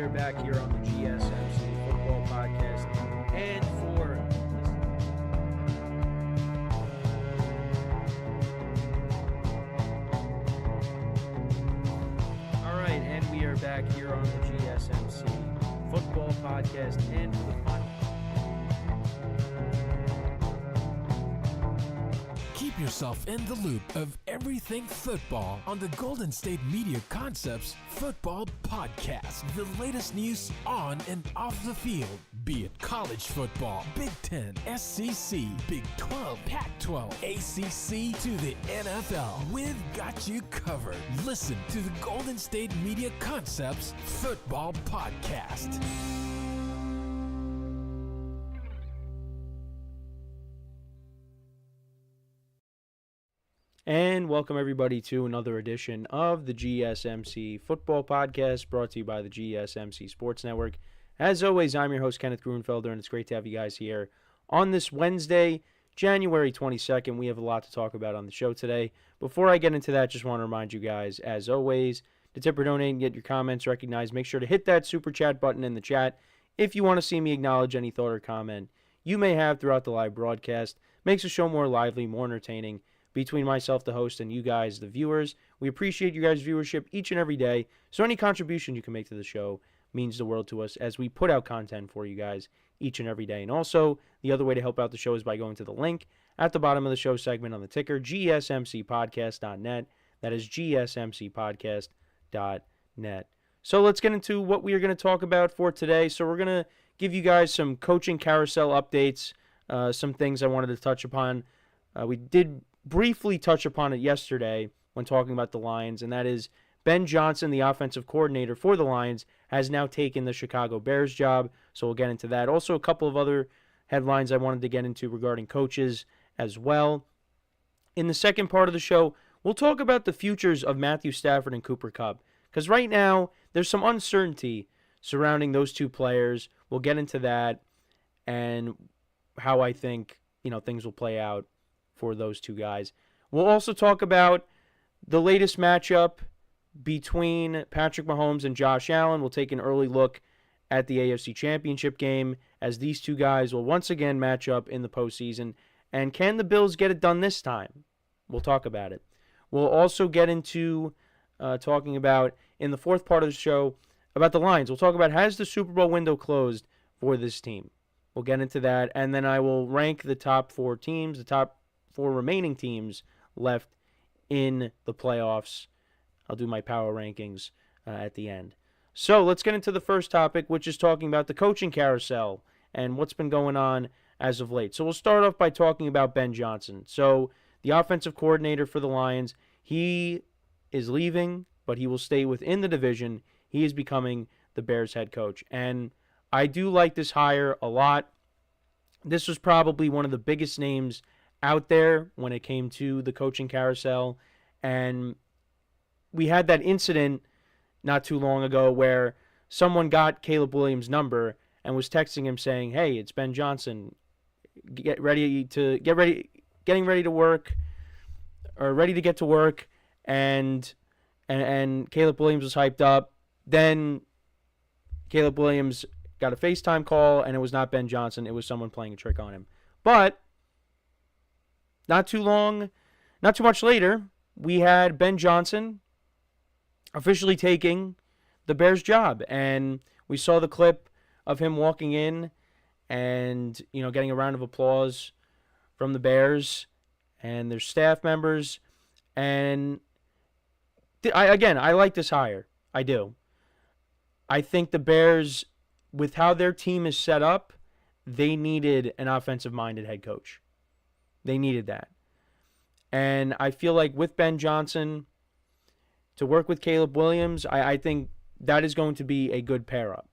are back here on the GSMC Football Podcast. And we are back here on the GSMC Football Podcast. And for the final. Keep yourself in the loop of everything football on the Golden State Media Concepts Football Podcast. The latest news on and off the field, be it college football, Big Ten, SEC, Big 12, Pac-12, ACC to the NFL. We've got you covered. Listen to the Golden State Media Concepts Football Podcast. And welcome everybody to another edition of the GSMC Football Podcast, brought to you by the GSMC Sports Network. As always, I'm your host, Kenneth Gruenfelder, and it's great to have you guys here on this Wednesday, January 22nd. We have a lot to talk about on the show today. Before I get into that, just want to remind you guys, as always, to tip or donate and get your comments recognized, make sure to hit that super chat button in the chat if you want to see me acknowledge any thought or comment you may have throughout the live broadcast. Makes the show more lively, more entertaining, between myself, the host, and you guys, the viewers. We appreciate you guys' viewership each and every day, so any contribution you can make to the show means the world to us as we put out content for you guys each and every day. And also, the other way to help out the show is by going to the link at the bottom of the show segment on the ticker, gsmcpodcast.net. That is gsmcpodcast.net. So let's get into what we are going to talk about for today. So we're going to give you guys some coaching carousel updates, some things I wanted to touch upon. We did briefly touch upon it yesterday when talking about the Lions, and that is Ben Johnson, the offensive coordinator for the Lions, has now taken the Chicago Bears job, so we'll get into that. Also, a couple of other headlines I wanted to get into regarding coaches as well. In the second part of the show, we'll talk about the futures of Matthew Stafford and Cooper Kupp, because right now there's some uncertainty surrounding those two players. We'll get into that and how I think things will play out for those two guys. We'll also talk about the latest matchup between Patrick Mahomes and Josh Allen. We'll take an early look at the AFC Championship game as these two guys will once again match up in the postseason. And can the Bills get it done this time? We'll talk about it. We'll also get into talking about, in the fourth part of the show, about the Lions. We'll talk about, has the Super Bowl window closed for this team? We'll get into that. And then I will rank the top four teams, the top four remaining teams left in the playoffs. I'll do my power rankings at the end. So let's get into the first topic, which is talking about the coaching carousel and what's been going on as of late. So we'll start off by talking about Ben Johnson. So the offensive coordinator for the Lions, he is leaving, but he will stay within the division. He is becoming the Bears head coach. And I do like this hire a lot. This was probably one of the biggest names out there when it came to the coaching carousel, and we had that incident not too long ago where someone got Caleb Williams' number and was texting him saying, "Hey, it's Ben Johnson, getting ready to work," or ready to get to work, and Caleb Williams was hyped up. Then Caleb Williams got a FaceTime call, and it was not Ben Johnson; it was someone playing a trick on him. But not too much later, we had Ben Johnson officially taking the Bears job. And we saw the clip of him walking in and, getting a round of applause from the Bears and their staff members. And I like this hire. I do. I think the Bears, with how their team is set up, they needed an offensive-minded head coach. They needed that. And I feel like with Ben Johnson, to work with Caleb Williams, I think that is going to be a good pair-up.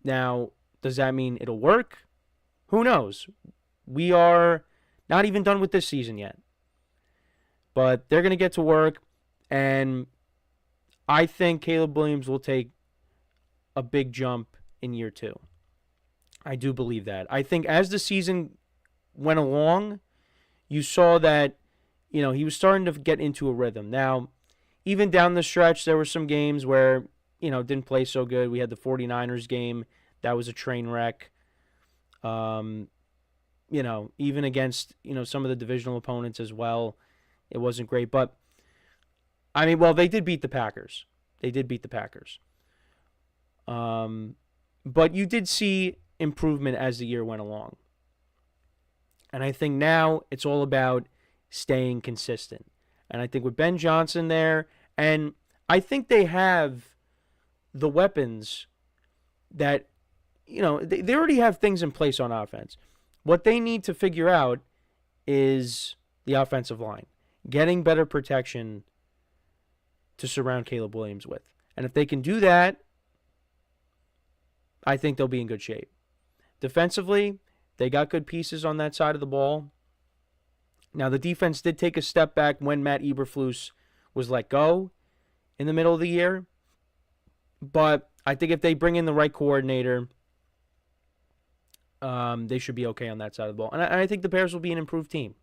Now, does that mean it'll work? Who knows? We are not even done with this season yet. But they're going to get to work, and I think Caleb Williams will take a big jump in year 2. I do believe that. I think as the season went along, you saw that, he was starting to get into a rhythm. Now, even down the stretch, there were some games where, didn't play so good. We had the 49ers game. That was a train wreck. Even against, some of the divisional opponents as well, it wasn't great. But, they did beat the Packers. But you did see improvement as the year went along. And I think now it's all about staying consistent. And I think with Ben Johnson there, and I think they have the weapons that, they already have things in place on offense. What they need to figure out is the offensive line, getting better protection to surround Caleb Williams with. And if they can do that, I think they'll be in good shape. Defensively, they got good pieces on that side of the ball. Now, the defense did take a step back when Matt Eberflus was let go in the middle of the year. But I think if they bring in the right coordinator, they should be okay on that side of the ball. And I think the Bears will be an improved team.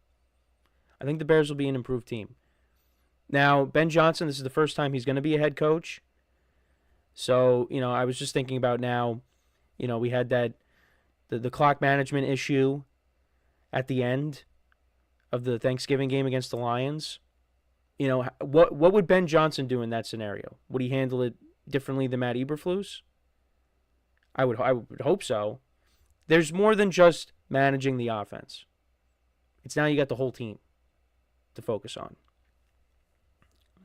Now, Ben Johnson, this is the first time he's going to be a head coach. So, I was just thinking about now, we had that the clock management issue at the end of the Thanksgiving game against the Lions. What would Ben Johnson do in that scenario? Would he handle it differently than Matt Eberflus? I would hope so. There's more than just managing the offense. It's now you got the whole team to focus on.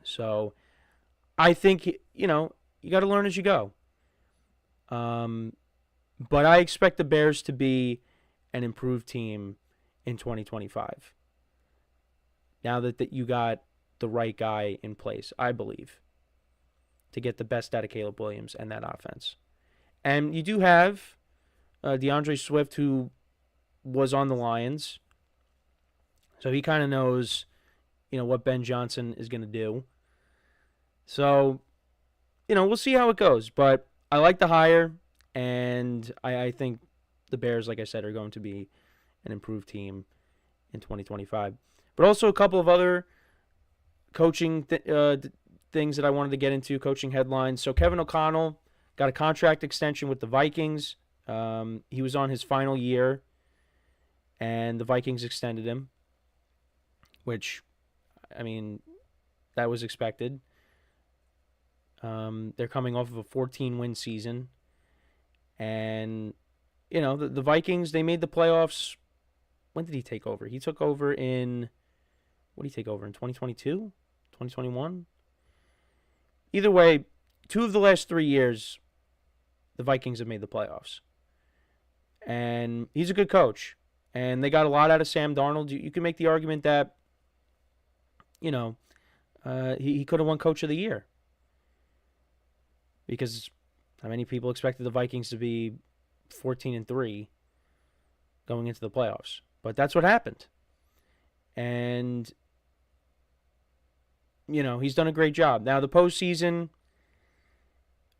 So I think, you got to learn as you go. But I expect the Bears to be an improved team in 2025. Now that you got the right guy in place, I believe, to get the best out of Caleb Williams and that offense. And you do have DeAndre Swift, who was on the Lions. So he kind of knows, what Ben Johnson is going to do. So, we'll see how it goes. But I like the hire, and I think the Bears, like I said, are going to be an improved team in 2025. But also a couple of other coaching things that I wanted to get into, coaching headlines. So Kevin O'Connell got a contract extension with the Vikings. He was on his final year, and the Vikings extended him, which, that was expected. They're coming off of a 14-win season. And, the Vikings, they made the playoffs. When did he take over? He took over in, what did he take over, in 2022? 2021? Either way, 2 of the last 3 years, the Vikings have made the playoffs. And he's a good coach. And they got a lot out of Sam Darnold. You can make the argument that, he could have won Coach of the Year. Because how many people expected the Vikings to be 14-3 going into the playoffs? But that's what happened. And, he's done a great job. Now, the postseason,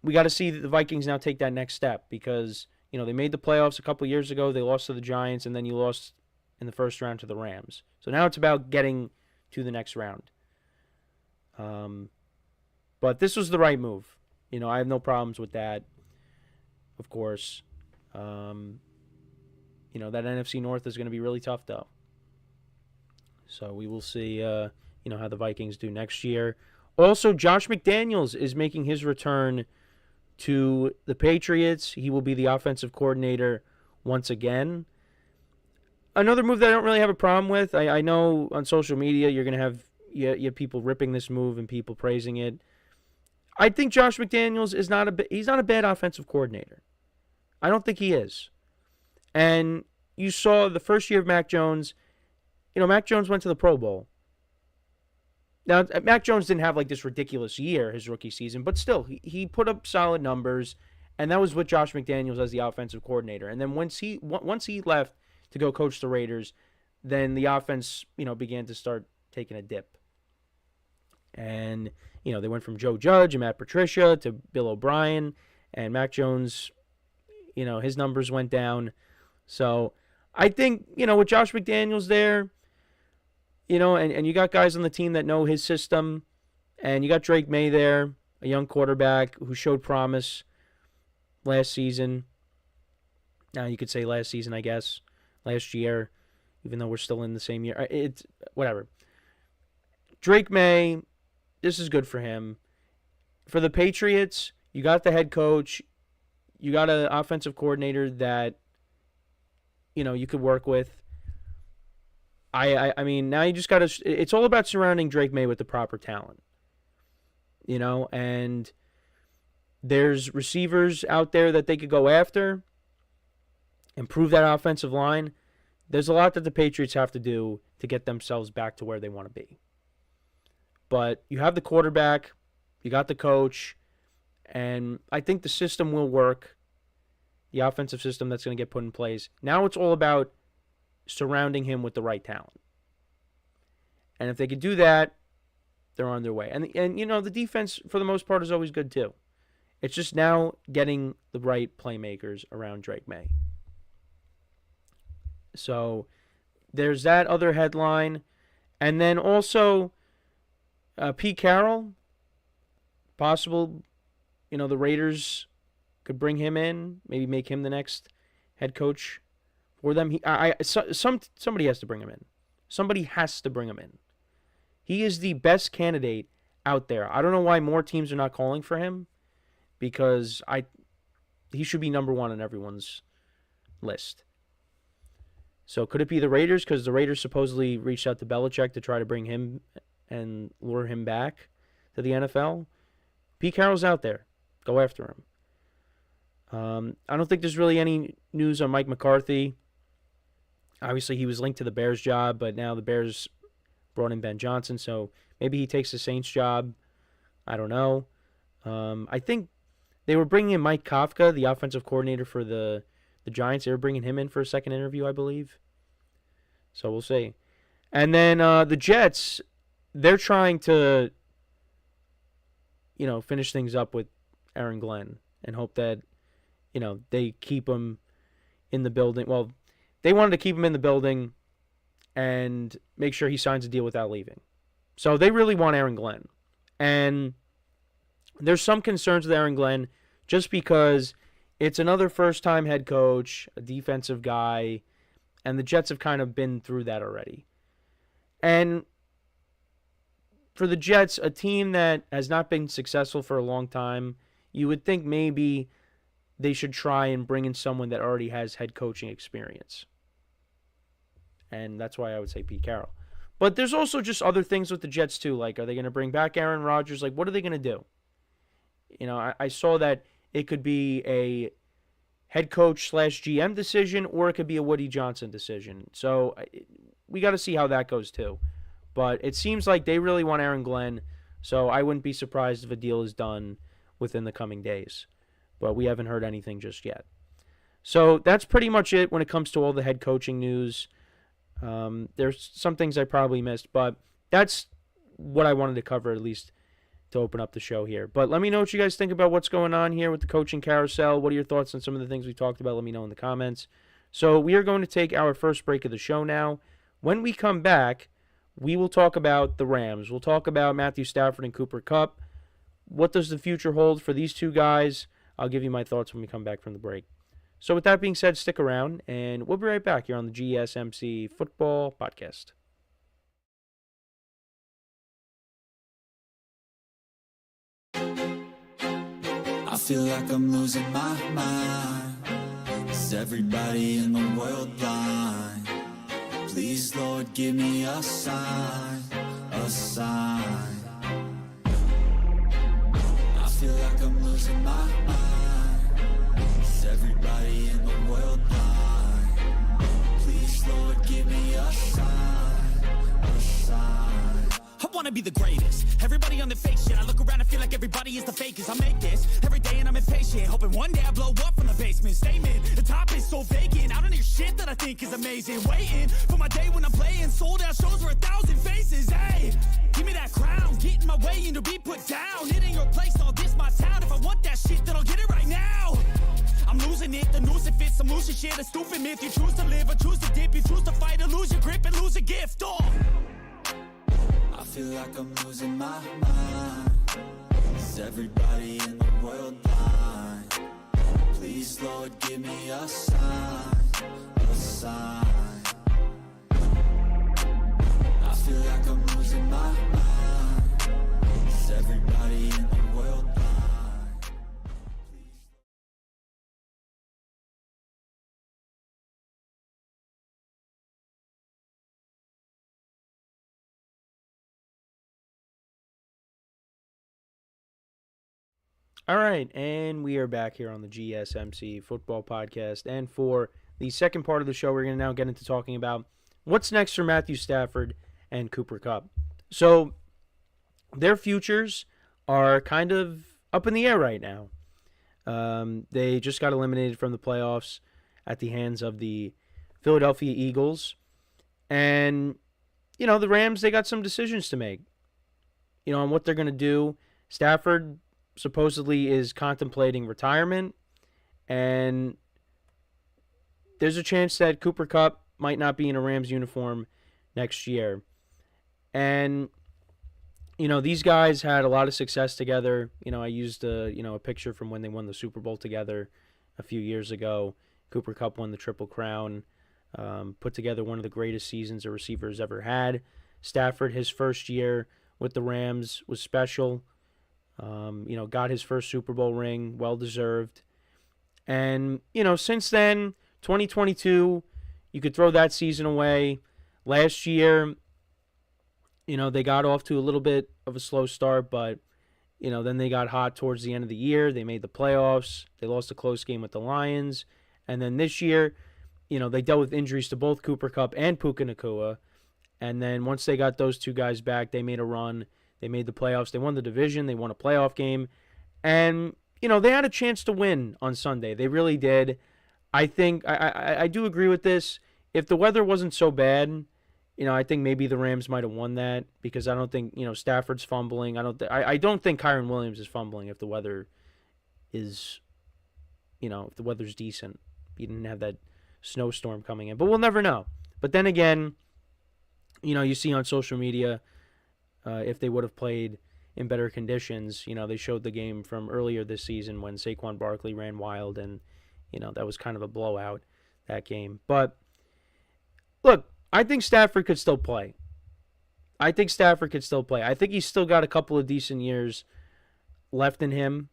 we got to see the Vikings now take that next step because, they made the playoffs a couple years ago. They lost to the Giants, and then you lost in the first round to the Rams. So now it's about getting to the next round. But this was the right move. I have no problems with that, of course. That NFC North is going to be really tough, though. So we will see, how the Vikings do next year. Also, Josh McDaniels is making his return to the Patriots. He will be the offensive coordinator once again. Another move that I don't really have a problem with. I know on social media you're going to have you have people ripping this move and people praising it. I think Josh McDaniels is he's not a bad offensive coordinator. I don't think he is. And you saw the first year of Mac Jones. Mac Jones went to the Pro Bowl. Now, Mac Jones didn't have this ridiculous year, his rookie season, but still, he put up solid numbers, and that was with Josh McDaniels as the offensive coordinator. And then once he left to go coach the Raiders, then the offense, began to start taking a dip. And, they went from Joe Judge and Matt Patricia to Bill O'Brien, and Mac Jones, his numbers went down. So I think, with Josh McDaniels there, and you got guys on the team that know his system, and you got Drake May there, a young quarterback who showed promise last season. Now you could say last season, I guess. Last year, even though we're still in the same year. It's whatever. Drake May, this is good for him. For the Patriots, you got the head coach. You got an offensive coordinator that, you could work with. I mean, now you just got to... It's all about surrounding Drake May with the proper talent. And there's receivers out there that they could go after, improve that offensive line. There's a lot that the Patriots have to do to get themselves back to where they want to be. But you have the quarterback, you got the coach, and I think the system will work, the offensive system that's going to get put in place. Now it's all about surrounding him with the right talent. And if they could do that, they're on their way. And the defense, for the most part, is always good too. It's just now getting the right playmakers around Drake May. So there's that other headline. And then also Pete Carroll, possible, the Raiders could bring him in, maybe make him the next head coach for them. Somebody has to bring him in. Somebody has to bring him in. He is the best candidate out there. I don't know why more teams are not calling for him, because he should be number one on everyone's list. So could it be the Raiders? Because the Raiders supposedly reached out to Belichick to try to bring him and lure him back to the NFL. Pete Carroll's out there. Go after him. I don't think there's really any news on Mike McCarthy. Obviously, he was linked to the Bears job, but now the Bears brought in Ben Johnson, so maybe he takes the Saints job. I don't know. I think they were bringing in Mike Kafka, the offensive coordinator for the Giants. They were bringing him in for a second interview, I believe. So we'll see. And then the Jets, they're trying to, finish things up with Aaron Glenn and hope that, they keep him in the building. Well, they wanted to keep him in the building and make sure he signs a deal without leaving. So they really want Aaron Glenn. And there's some concerns with Aaron Glenn just because it's another first-time head coach, a defensive guy, and the Jets have kind of been through that already. And for the Jets, a team that has not been successful for a long time, you would think maybe they should try and bring in someone that already has head coaching experience. And that's why I would say Pete Carroll. But there's also just other things with the Jets too. Like, are they going to bring back Aaron Rodgers? Like, what are they going to do? I saw that it could be a head coach / GM decision, or it could be a Woody Johnson decision. So we got to see how that goes too. But it seems like they really want Aaron Glenn, so I wouldn't be surprised if a deal is done within the coming days. But we haven't heard anything just yet. So that's pretty much it when it comes to all the head coaching news. There's some things I probably missed, but that's what I wanted to cover, at least to open up the show here. But let me know what you guys think about what's going on here with the coaching carousel. What are your thoughts on some of the things we talked about? Let me know in the comments. So we are going to take our first break of the show now. When we come back, we will talk about the Rams. We'll talk about Matthew Stafford and Cooper Kupp. What does the future hold for these two guys? I'll give you my thoughts when we come back from the break. So with that being said, stick around, and we'll be right back here on the GSMC Football Podcast. I feel like I'm losing my mind. Is everybody in the world blind? Please, Lord, give me a sign, a sign. I feel like I'm losing my mind. Is everybody in the world blind? Please, Lord, give me a sign, a sign. I wanna be the greatest. Everybody on the fake shit. I look around and feel like everybody is the fakest. I make this every day and I'm impatient, hoping one day I blow up from the basement. Statement, the top is so vacant. I don't hear shit that I think is amazing. Waiting for my day when I'm playing sold out shows for 1,000 faces. Hey, give me that crown, get in my way and to be put down. It ain't your place, all this my town. If I want that shit, then I'll get it right now. I'm losing it, the noose it fits. I'm losing shit, a stupid myth. You choose to live or choose to dip. You choose to fight or lose your grip and lose a gift. Oh, I feel like I'm losing my mind. Is Is everybody in the world blind? Please, Lord, give me a sign, a sign. I feel like I'm losing my mind. Is everybody in the world blind? All right, and we are back here on the GSMC Football Podcast. And for the second part of the show, we're going to now get into talking about what's next for Matthew Stafford and Cooper Kupp. So their futures are kind of up in the air right now. They just got eliminated from the playoffs at the hands of the Philadelphia Eagles. And, you know, the Rams, they got some decisions to make, you know, on what they're going to do. Stafford supposedly is contemplating retirement, and there's a chance that Cooper Kupp might not be in a Rams uniform next year. And, you know, these guys had a lot of success together. You know, I used a picture from when they won the Super Bowl together a few years ago. Cooper Kupp won the Triple Crown, put together one of the greatest seasons a receiver has ever had. Stafford, his first year with the Rams was special. You know, got his first Super Bowl ring, well-deserved. And, you know, since then, 2022, you could throw that season away. Last year, you know, they got off to a little bit of a slow start, but, you know, then they got hot towards the end of the year. They made the playoffs. They lost a close game with the Lions. And then this year, you know, they dealt with injuries to both Cooper Kupp and Puka Nacua. And then once they got those two guys back, they made a run. They made the playoffs. They won the division. They won a playoff game. And, you know, they had a chance to win on Sunday. They really did. I think, I do agree with this. If the weather wasn't so bad, you know, I think maybe the Rams might have won that, because I don't think, you know, Stafford's fumbling. I don't think Kyron Williams is fumbling if the weather is, you know, if the weather's decent. He didn't have that snowstorm coming in. But we'll never know. But then again, you know, you see on social media, if they would have played in better conditions, you know, they showed the game from earlier this season when Saquon Barkley ran wild, and, you know, that was kind of a blowout, that game. But, look, I think Stafford could still play. I think he's still got a couple of decent years left in him.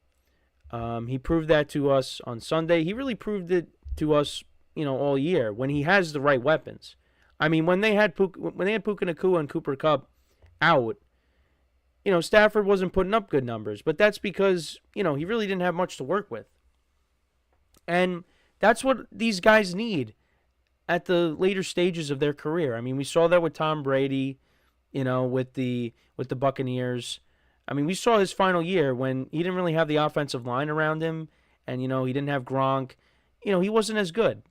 He proved that to us on Sunday. He really proved it to us, you know, all year when he has the right weapons. I mean, when they had Puka Nacua and Cooper Kupp out, you know, Stafford wasn't putting up good numbers, but that's because, you know, he really didn't have much to work with. And that's what these guys need at the later stages of their career. I mean, we saw that with Tom Brady, you know, with the Buccaneers. I mean, we saw his final year when he didn't really have the offensive line around him, and, you know, he didn't have Gronk. You know, he wasn't as good.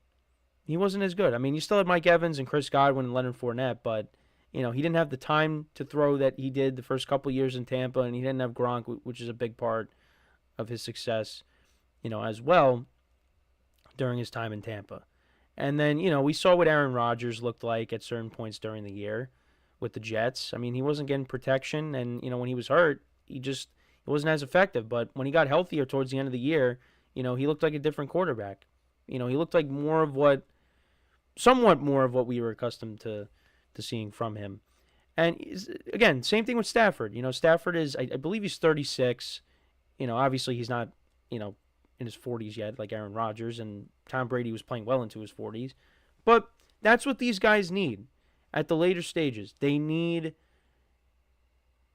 I mean, you still had Mike Evans and Chris Godwin and Leonard Fournette, but, you know, he didn't have the time to throw that he did the first couple years in Tampa, and he didn't have Gronk, which is a big part of his success, you know, as well during his time in Tampa. And then, you know, we saw what Aaron Rodgers looked like at certain points during the year with the Jets. I mean, he wasn't getting protection, and, you know, when he was hurt, he wasn't as effective. But when he got healthier towards the end of the year, you know, he looked like a different quarterback. You know, he looked like somewhat more of what we were accustomed to seeing from him. And again, same thing with Stafford. You know, Stafford is, I believe he's 36. You know, obviously he's not, you know, in his 40s yet, like Aaron Rodgers, and Tom Brady was playing well into his 40s. But that's what these guys need at the later stages. They need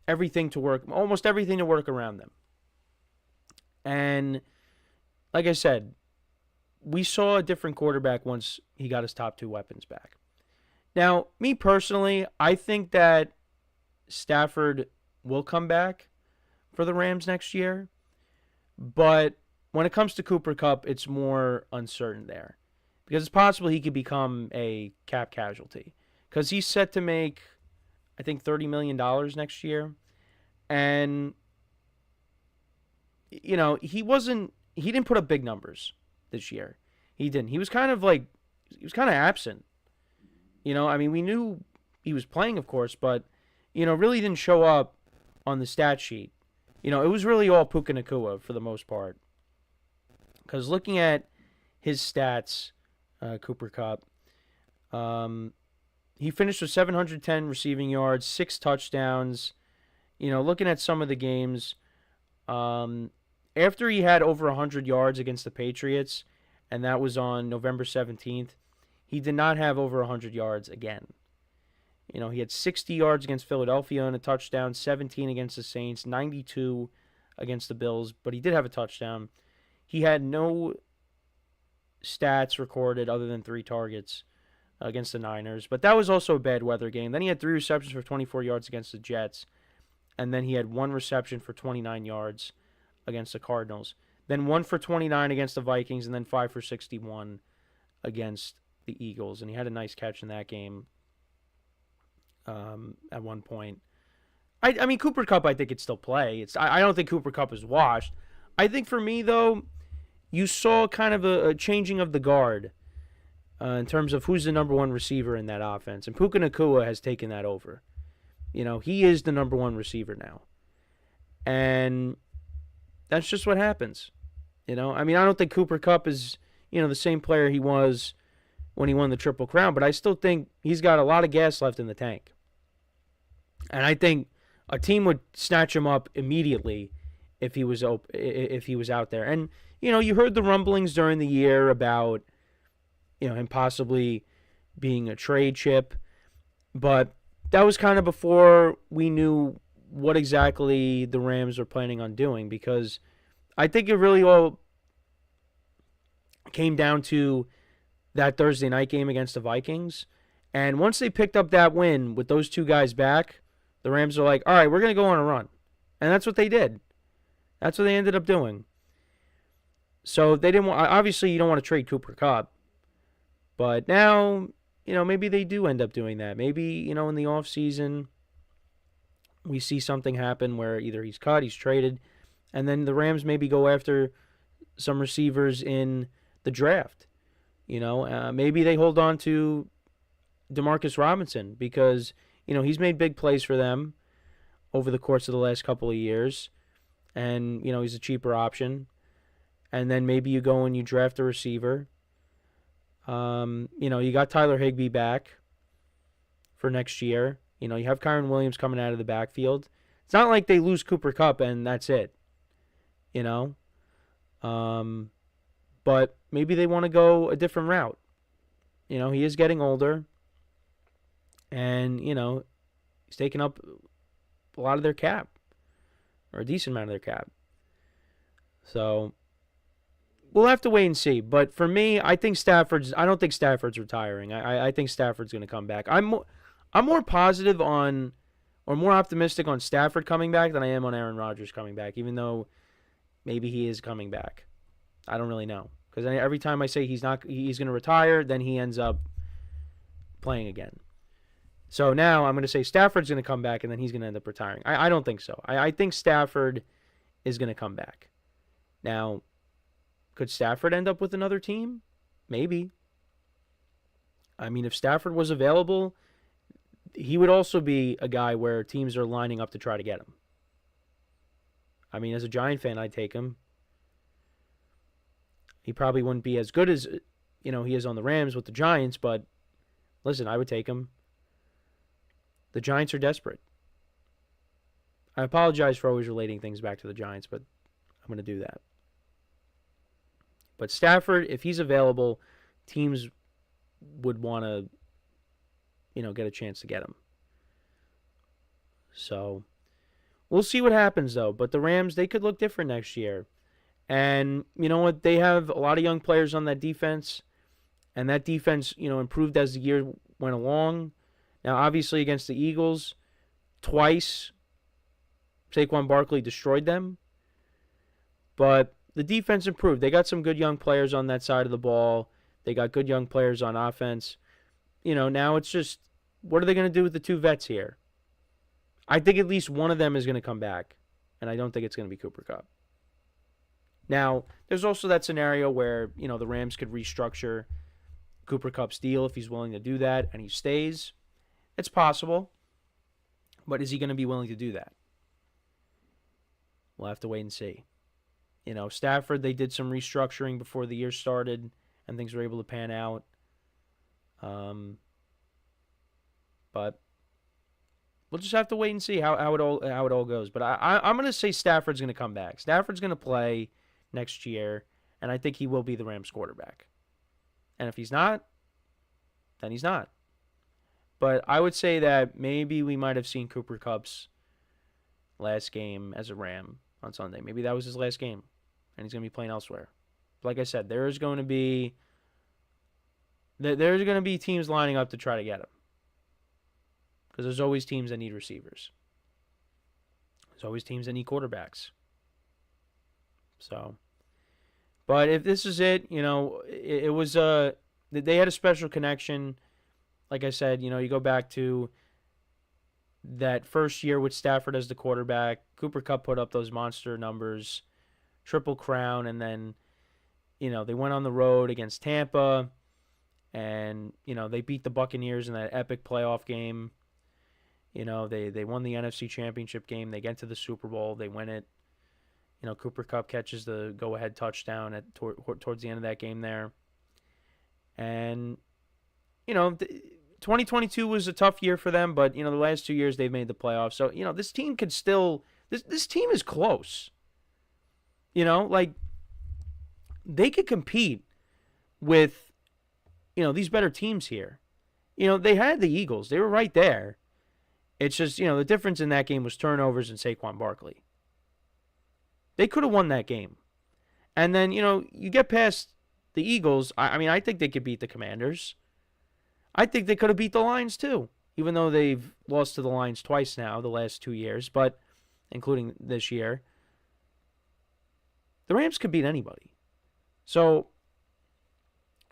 everything to work, almost everything to work around them. And like I said, we saw a different quarterback once he got his top two weapons back. Now, me personally, I think that Stafford will come back for the Rams next year. But when it comes to Cooper Kupp, it's more uncertain there. Because it's possible he could become a cap casualty. Because he's set to make, I think, $30 million next year. And, you know, he didn't put up big numbers this year. He didn't. He was kind of absent. You know, I mean, we knew he was playing, of course, but, you know, really didn't show up on the stat sheet. it was really all Puka Nacua for the most part. Because looking at his stats, Cooper Kupp, he finished with 710 receiving yards, 6 touchdowns. Looking at some of the games, after he had over 100 yards against the Patriots, and that was on November 17th, he did not have over 100 yards again. He had 60 yards against Philadelphia and a touchdown, 17 against the Saints, 92 against the Bills, but he did have a touchdown. He had no stats recorded other than 3 targets against the Niners, but that was also a bad weather game. Then he had 3 receptions for 24 yards against the Jets, and then he had 1 reception for 29 yards against the Cardinals. Then 1 for 29 against the Vikings, and then 5 for 61 against the Eagles. And he had a nice catch in that game at one point. I mean, Cooper Kupp, I think could still play. I don't think Cooper Kupp is washed. I think for me, though, you saw kind of a changing of the guard in terms of who's the number 1 receiver in that offense. And Puka Nacua has taken that over. He is the number 1 receiver now. And that's just what happens. I mean, I don't think Cooper Kupp is, the same player he was when he won the Triple Crown, but I still think he's got a lot of gas left in the tank. And I think a team would snatch him up immediately if he was out there. And, you heard the rumblings during the year about, him possibly being a trade chip, but that was kind of before we knew what exactly the Rams were planning on doing, because I think it really all came down to that Thursday night game against the Vikings. And once they picked up that win with those 2 guys back, the Rams are like, all right, we're going to go on a run. And that's what they did. That's what they ended up doing. So they didn't want, obviously you don't want to trade Cooper Kupp, but now, maybe they do end up doing that. Maybe, in the offseason, we see something happen where either he's cut, he's traded, and then the Rams maybe go after some receivers in the draft. Maybe they hold on to Demarcus Robinson because, he's made big plays for them over the course of the last couple of years, and, he's a cheaper option. And then maybe you go and you draft a receiver. You got Tyler Higbee back for next year. You have Kyron Williams coming out of the backfield. It's not like they lose Cooper Kupp and that's it. But maybe they want to go a different route. He is getting older. And, he's taking up a lot of their cap. Or a decent amount of their cap. So we'll have to wait and see. But for me, I don't think Stafford's retiring. I think Stafford's going to come back. I'm more positive on, or more optimistic on Stafford coming back than I am on Aaron Rodgers coming back, even though maybe he is coming back. I don't really know. Because every time I say he's going to retire, then he ends up playing again. So now I'm going to say Stafford's going to come back, and then he's going to end up retiring. I don't think so. I think Stafford is going to come back. Now, could Stafford end up with another team? Maybe. I mean, if Stafford was available, he would also be a guy where teams are lining up to try to get him. I mean, as a Giant fan, I'd take him. He probably wouldn't be as good as, he is on the Rams with the Giants, but listen, I would take him. The Giants are desperate. I apologize for always relating things back to the Giants, but I'm going to do that. But Stafford, if he's available, teams would want to, get a chance to get him. So we'll see what happens, though. But the Rams, they could look different next year. And you know what? They have a lot of young players on that defense. And that defense, improved as the year went along. Now, obviously, against the Eagles, twice, Saquon Barkley destroyed them. But the defense improved. They got some good young players on that side of the ball. They got good young players on offense. Now it's just, what are they going to do with the 2 vets here? I think at least one of them is going to come back. And I don't think it's going to be Cooper Kupp. Now, there's also that scenario where, the Rams could restructure Cooper Kupp's deal if he's willing to do that and he stays. It's possible. But is he going to be willing to do that? We'll have to wait and see. Stafford, they did some restructuring before the year started, and things were able to pan out. But we'll just have to wait and see how it all goes. But I'm going to say Stafford's going to come back. Stafford's going to play next year, and I think he will be the Rams quarterback. And if he's not, then he's not. But I would say that maybe we might have seen Cooper Kupp's last game as a Ram on Sunday. Maybe that was his last game, and he's going to be playing elsewhere. Like I said, there's going to be teams lining up to try to get him. Because there's always teams that need receivers. There's always teams that need quarterbacks. So, but if this is it, it was they had a special connection. Like I said, you go back to that first year with Stafford as the quarterback. Cooper Kupp put up those monster numbers, Triple Crown, and then, they went on the road against Tampa, and, they beat the Buccaneers in that epic playoff game. They won the NFC Championship game. They get to the Super Bowl. They win it. Cooper Kupp catches the go-ahead touchdown towards the end of that game there. And, 2022 was a tough year for them, but, the last 2 years they've made the playoffs. So, this team could still – this team is close. They could compete with, these better teams here. They had the Eagles. They were right there. It's just, the difference in that game was turnovers and Saquon Barkley. They could have won that game. And then, you get past the Eagles. I think they could beat the Commanders. I think they could have beat the Lions too, even though they've lost to the Lions twice now, the last 2 years, but including this year. The Rams could beat anybody. So,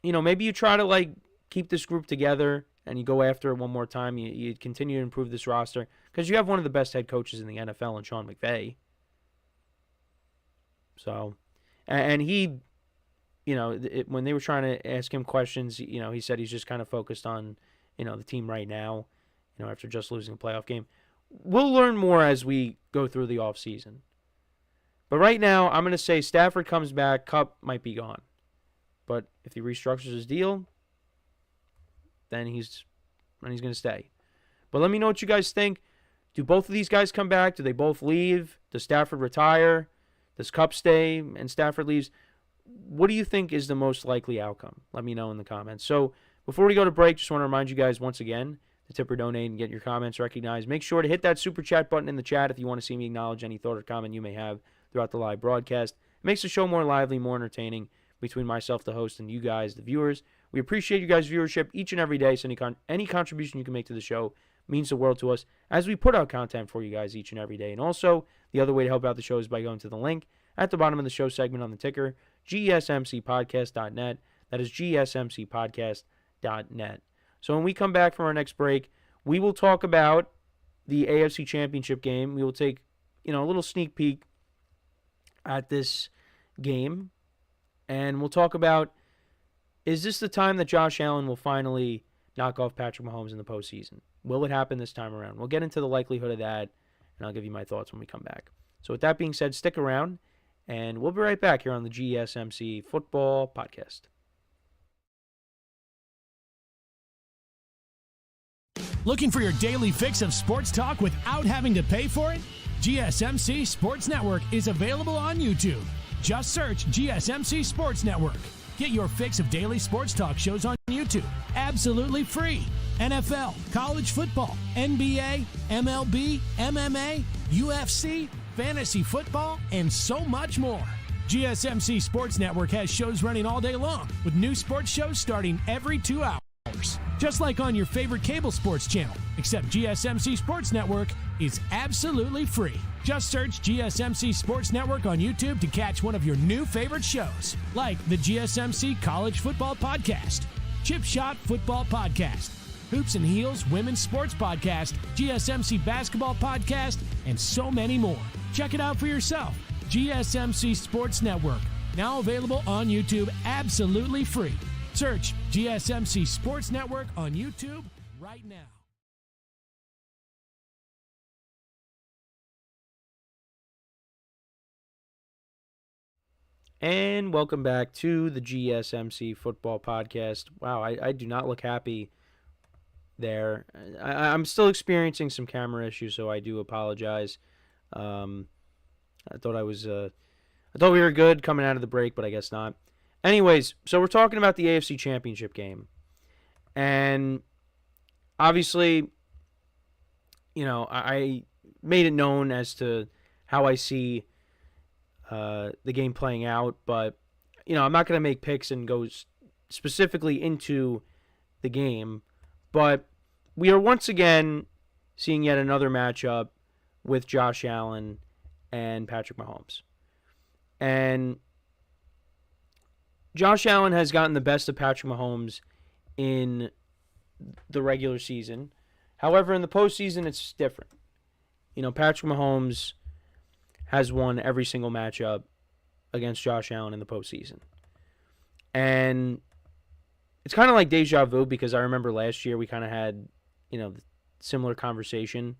maybe you try to, keep this group together and you go after it one more time. You continue to improve this roster because you have one of the best head coaches in the NFL in Sean McVay. So, and he, when they were trying to ask him questions, he said he's just kind of focused on, the team right now, after just losing a playoff game. We'll learn more as we go through the offseason. But right now, I'm going to say Stafford comes back, Kupp might be gone. But if he restructures his deal, then he's going to stay. But let me know what you guys think. Do both of these guys come back? Do they both leave? Does Stafford retire? Does Kupp stay and Stafford leaves? What do you think is the most likely outcome? Let me know in the comments. So before we go to break, just want to remind you guys once again to tip or donate and get your comments recognized. Make sure to hit that super chat button in the chat if you want to see me acknowledge any thought or comment you may have throughout the live broadcast. It makes the show more lively, more entertaining between myself, the host, and you guys, the viewers. We appreciate you guys' viewership each and every day, so any contribution you can make to the show means the world to us as we put out content for you guys each and every day. And also, the other way to help out the show is by going to the link at the bottom of the show segment on the ticker, GSMCpodcast.net. That is GSMCpodcast.net. So when we come back from our next break, we will talk about the AFC Championship game. We will take, a little sneak peek at this game, and we'll talk about, is this the time that Josh Allen will finally knock off Patrick Mahomes in the postseason? Will it happen this time around? We'll get into the likelihood of that, and I'll give you my thoughts when we come back. So with that being said, stick around, and we'll be right back here on the GSMC Football Podcast. Looking for your daily fix of sports talk without having to pay for it? GSMC Sports Network is available on YouTube. Just search GSMC Sports Network. Get your fix of daily sports talk shows on YouTube, absolutely free. NFL, college football, NBA, MLB, MMA, UFC, fantasy football, and so much more. GSMC Sports Network has shows running all day long, with new sports shows starting every 2 hours. Just like on your favorite cable sports channel, except GSMC Sports Network is absolutely free. Just search GSMC Sports Network on YouTube to catch one of your new favorite shows, like the GSMC College Football Podcast, Chip Shot Football Podcast, Hoops and Heels Women's Sports Podcast, GSMC Basketball Podcast, and so many more. Check it out for yourself. GSMC Sports Network, now available on YouTube absolutely free. Search GSMC Sports Network on YouTube right now. And welcome back to the GSMC Football Podcast. Wow, I do not look happy there. I'm still experiencing some camera issues, so I do apologize. I thought we were good coming out of the break, but I guess not. Anyways, so we're talking about the AFC Championship game. And obviously, I made it known as to how I see the game playing out, but I'm not going to make picks and go specifically into the game. But we are once again seeing yet another matchup with Josh Allen and Patrick Mahomes. And Josh Allen has gotten the best of Patrick Mahomes in the regular season. However, in the postseason, it's different. Patrick Mahomes has won every single matchup against Josh Allen in the postseason. And it's kind of like deja vu, because I remember last year we kind of had, similar conversation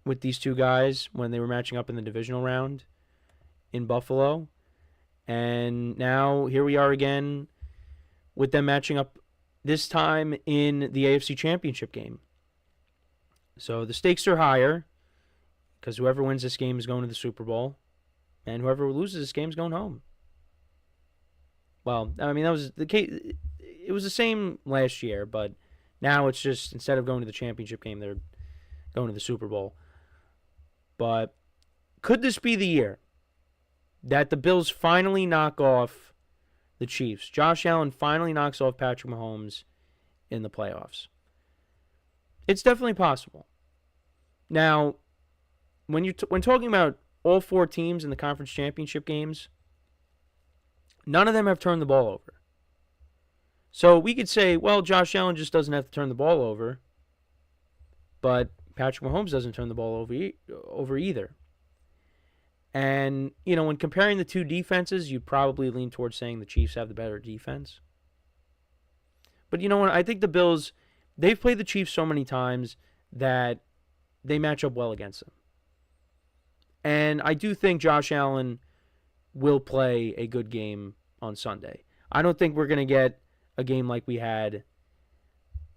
with these two guys when they were matching up in the divisional round in Buffalo. And now here we are again with them matching up this time in the AFC Championship game. So the stakes are higher, because whoever wins this game is going to the Super Bowl, and whoever loses this game is going home. Well, that was the case. It was the same last year, but now it's just, instead of going to the championship game, they're going to the Super Bowl. But could this be the year that the Bills finally knock off the Chiefs? Josh Allen finally knocks off Patrick Mahomes in the playoffs. It's definitely possible. Now, when talking about all four teams in the conference championship games, none of them have turned the ball over. So we could say, well, Josh Allen just doesn't have to turn the ball over, but Patrick Mahomes doesn't turn the ball over either. And, when comparing the two defenses, you'd probably lean towards saying the Chiefs have the better defense. But you know what? I think the Bills, they've played the Chiefs so many times that they match up well against them. And I do think Josh Allen will play a good game on Sunday. I don't think we're going to get a game like we had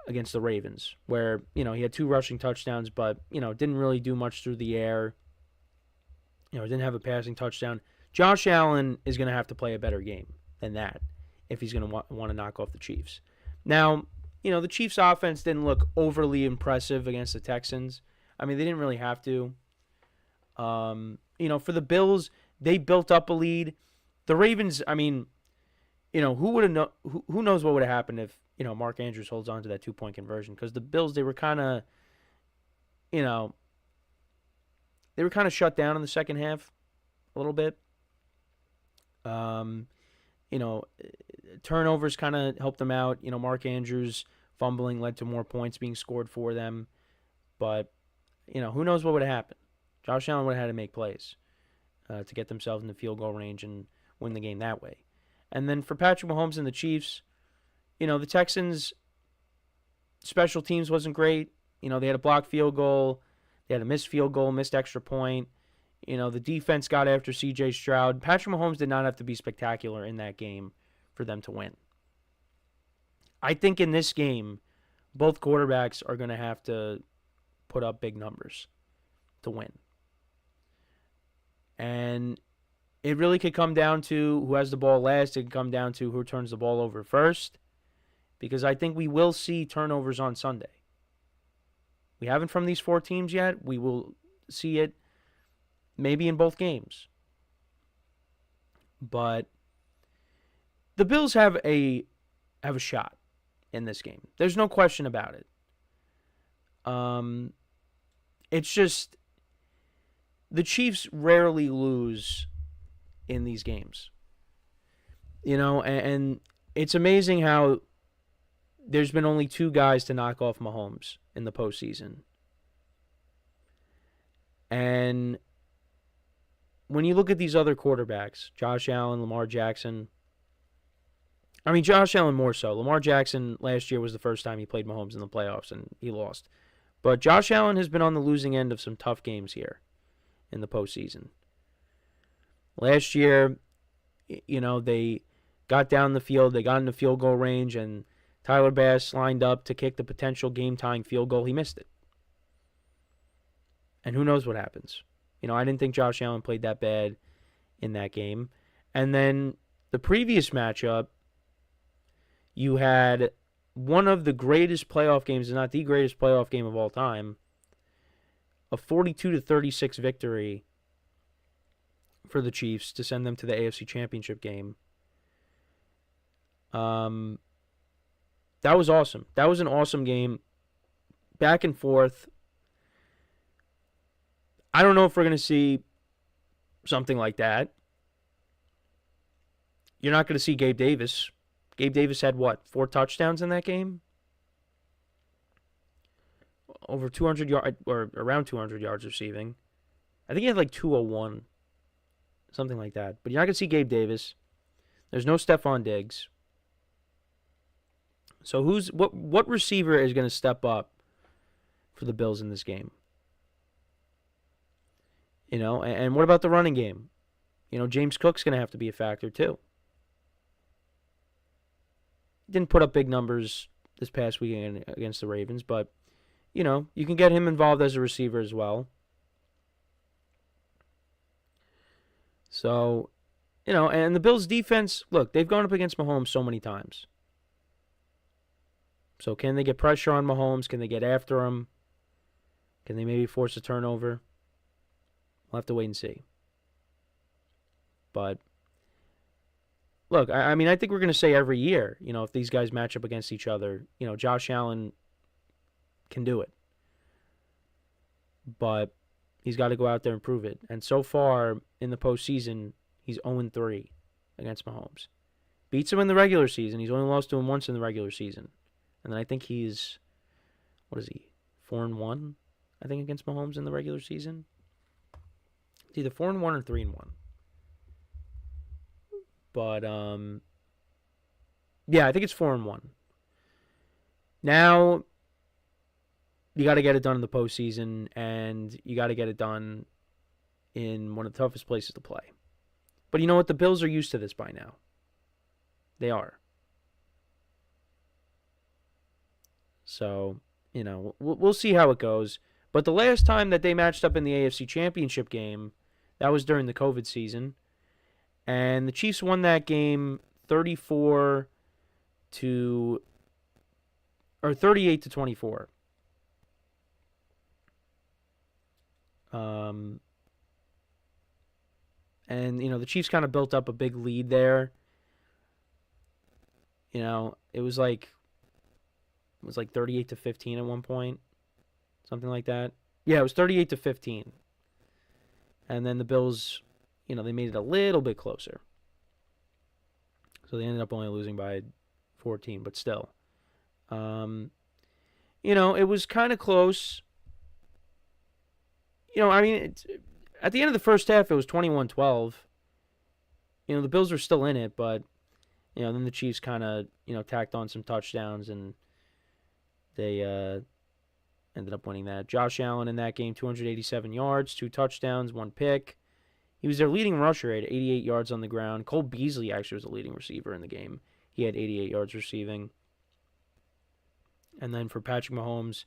against the Ravens, where, he had 2 rushing touchdowns, but, didn't really do much through the air. Didn't have a passing touchdown. Josh Allen is going to have to play a better game than that if he's going to want to knock off the Chiefs. Now, the Chiefs' offense didn't look overly impressive against the Texans. They didn't really have to. For the Bills, they built up a lead. The Ravens, who knows what would have happened if, Mark Andrews holds on to that 2-point conversion, because the Bills, they were kind of, shut down in the second half a little bit. Turnovers kind of helped them out. Mark Andrews fumbling led to more points being scored for them. But, who knows what would have happened. Josh Allen would have had to make plays to get themselves in the field goal range and win the game that way. And then for Patrick Mahomes and the Chiefs, the Texans' special teams wasn't great. They had a blocked field goal. They had a missed field goal, missed extra point. The defense got after C.J. Stroud. Patrick Mahomes did not have to be spectacular in that game for them to win. I think in this game, both quarterbacks are going to have to put up big numbers to win. And it really could come down to who has the ball last. It could come down to who turns the ball over first, because I think we will see turnovers on Sunday. We haven't from these 4 teams yet. We will see it maybe in both games. But the Bills have a shot in this game. There's no question about it. It's just the Chiefs rarely lose in these games. And it's amazing how there's been only 2 guys to knock off Mahomes in the postseason. And when you look at these other quarterbacks, Josh Allen, Lamar Jackson, Josh Allen more so. Lamar Jackson last year was the first time he played Mahomes in the playoffs, and he lost. But Josh Allen has been on the losing end of some tough games here in the postseason. Last year, they got down the field, they got in the field goal range, and Tyler Bass lined up to kick the potential game-tying field goal. He missed it. And who knows what happens. I didn't think Josh Allen played that bad in that game. And then the previous matchup, you had one of the greatest playoff games, if not the greatest playoff game of all time, a 42-36 victory for the Chiefs to send them to the AFC Championship game. That was awesome. That was an awesome game. Back and forth. I don't know if we're going to see something like that. You're not going to see Gabe Davis. Gabe Davis had, 4 touchdowns in that game? Over 200 yards, or around 200 yards receiving. I think he had 201. Something like that. But you're not going to see Gabe Davis. There's no Stephon Diggs. So what receiver is going to step up for the Bills in this game? And what about the running game? James Cook's going to have to be a factor too. Didn't put up big numbers this past weekend against the Ravens, but you can get him involved as a receiver as well. So, and the Bills' defense, look, they've gone up against Mahomes so many times. So can they get pressure on Mahomes? Can they get after him? Can they maybe force a turnover? We'll have to wait and see. But, look, I think we're going to say every year, if these guys match up against each other, Josh Allen can do it. But he's got to go out there and prove it. And so far in the postseason, he's 0-3 against Mahomes. Beats him in the regular season. He's only lost to him once in the regular season. And then I think he's, 4-1, I think, against Mahomes in the regular season. It's either 4-1 or 3-1. But, yeah, I think it's 4-1. Now, you got to get it done in the postseason, and you got to get it done in one of the toughest places to play. But you know what? The Bills are used to this by now. They are. So, we'll see how it goes. But the last time that they matched up in the AFC Championship game, that was during the COVID season. And the Chiefs won that game 38-24. And, the Chiefs kind of built up a big lead there. It was like 38-15 at one point. Something like that. Yeah, it was 38-15. And then the Bills, they made it a little bit closer. So they ended up only losing by 14, but still. It was kind of close. At the end of the first half, it was 21-12. The Bills were still in it, but, then the Chiefs kind of, tacked on some touchdowns, and they ended up winning that. Josh Allen in that game, 287 yards, 2 touchdowns, 1 pick. He was their leading rusher at 88 yards on the ground. Cole Beasley actually was the leading receiver in the game. He had 88 yards receiving. And then for Patrick Mahomes,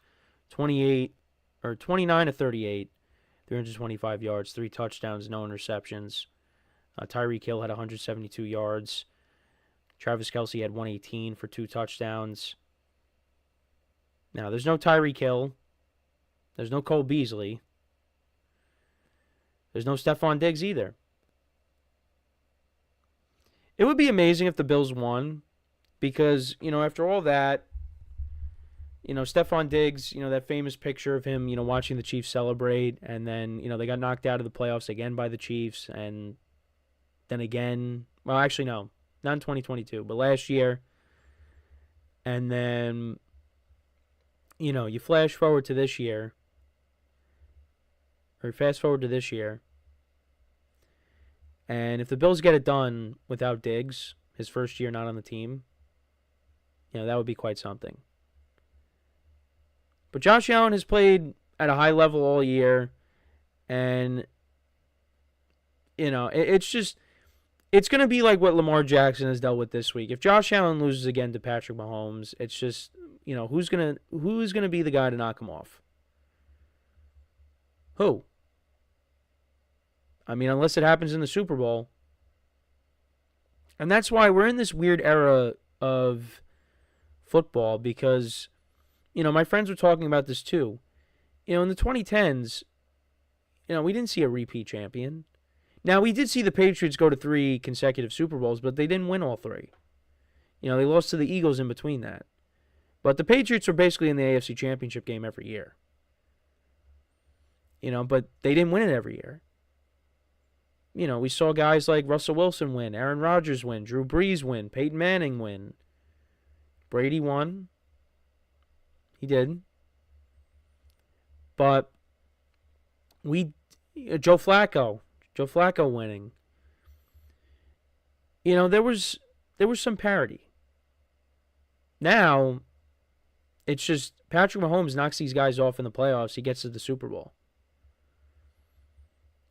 29-38, 325 yards, 3 touchdowns, no interceptions. Tyreek Hill had 172 yards. Travis Kelce had 118 for 2 touchdowns. Now, there's no Tyreek Hill. There's no Cole Beasley. There's no Stephon Diggs either. It would be amazing if the Bills won because, after all that, Stephon Diggs, that famous picture of him, watching the Chiefs celebrate, and then, they got knocked out of the playoffs again by the Chiefs, and then again, well, actually, no, not in 2022, but last year, and then, you flash forward to this year, or fast forward to this year, and if the Bills get it done without Diggs, his first year not on the team, that would be quite something. But Josh Allen has played at a high level all year, and it's going to be like what Lamar Jackson has dealt with this week. If Josh Allen loses again to Patrick Mahomes, it's just, who's going to be the guy to knock him off? Who? I mean, unless it happens in the Super Bowl. And that's why we're in this weird era of football because, my friends were talking about this too. In the 2010s, we didn't see a repeat champion. Now, we did see the Patriots go to 3 consecutive Super Bowls, but they didn't win all 3. They lost to the Eagles in between that. But the Patriots were basically in the AFC Championship game every year. But they didn't win it every year. We saw guys like Russell Wilson win, Aaron Rodgers win, Drew Brees win, Peyton Manning win. Brady won. He did. But Joe Flacco winning. There was some parity. Now, it's just Patrick Mahomes knocks these guys off in the playoffs. He gets to the Super Bowl.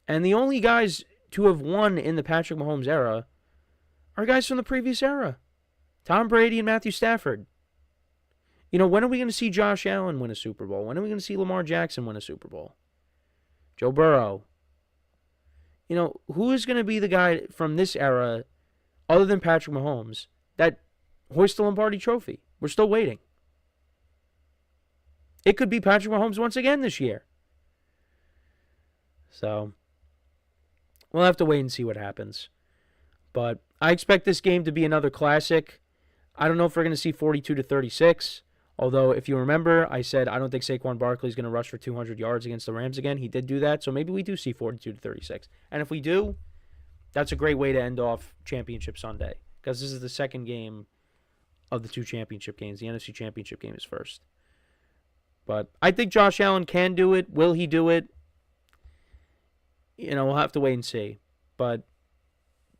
And the only guys to have won in the Patrick Mahomes era are guys from the previous era. Tom Brady and Matthew Stafford. When are we going to see Josh Allen win a Super Bowl? When are we going to see Lamar Jackson win a Super Bowl? Joe Burrow. Who is going to be the guy from this era, other than Patrick Mahomes, that hoists the Lombardi Trophy? We're still waiting. It could be Patrick Mahomes once again this year. So, we'll have to wait and see what happens. But I expect this game to be another classic. I don't know if we're going to see 42-36. Although, if you remember, I said I don't think Saquon Barkley is going to rush for 200 yards against the Rams again. He did do that, so maybe we do see 42-36. And if we do, that's a great way to end off Championship Sunday, because this is the second game of the 2 championship games. The NFC Championship game is first. But I think Josh Allen can do it. Will he do it? We'll have to wait and see. But,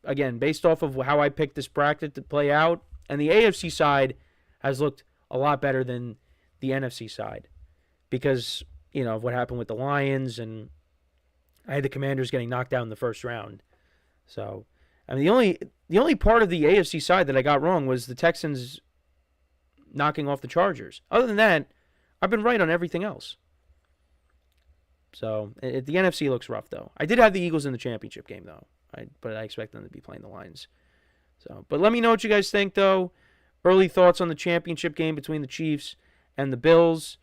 again, based off of how I picked this bracket to play out, and the AFC side has looked a lot better than the NFC side because, of what happened with the Lions, and I had the Commanders getting knocked out in the first round. So, I mean, the only part of the AFC side that I got wrong was the Texans knocking off the Chargers. Other than that, I've been right on everything else. So, the NFC looks rough, though. I did have the Eagles in the championship game, though, but I expect them to be playing the Lions. So, but let me know what you guys think, though. Early thoughts on the championship game between the Chiefs and the Bills.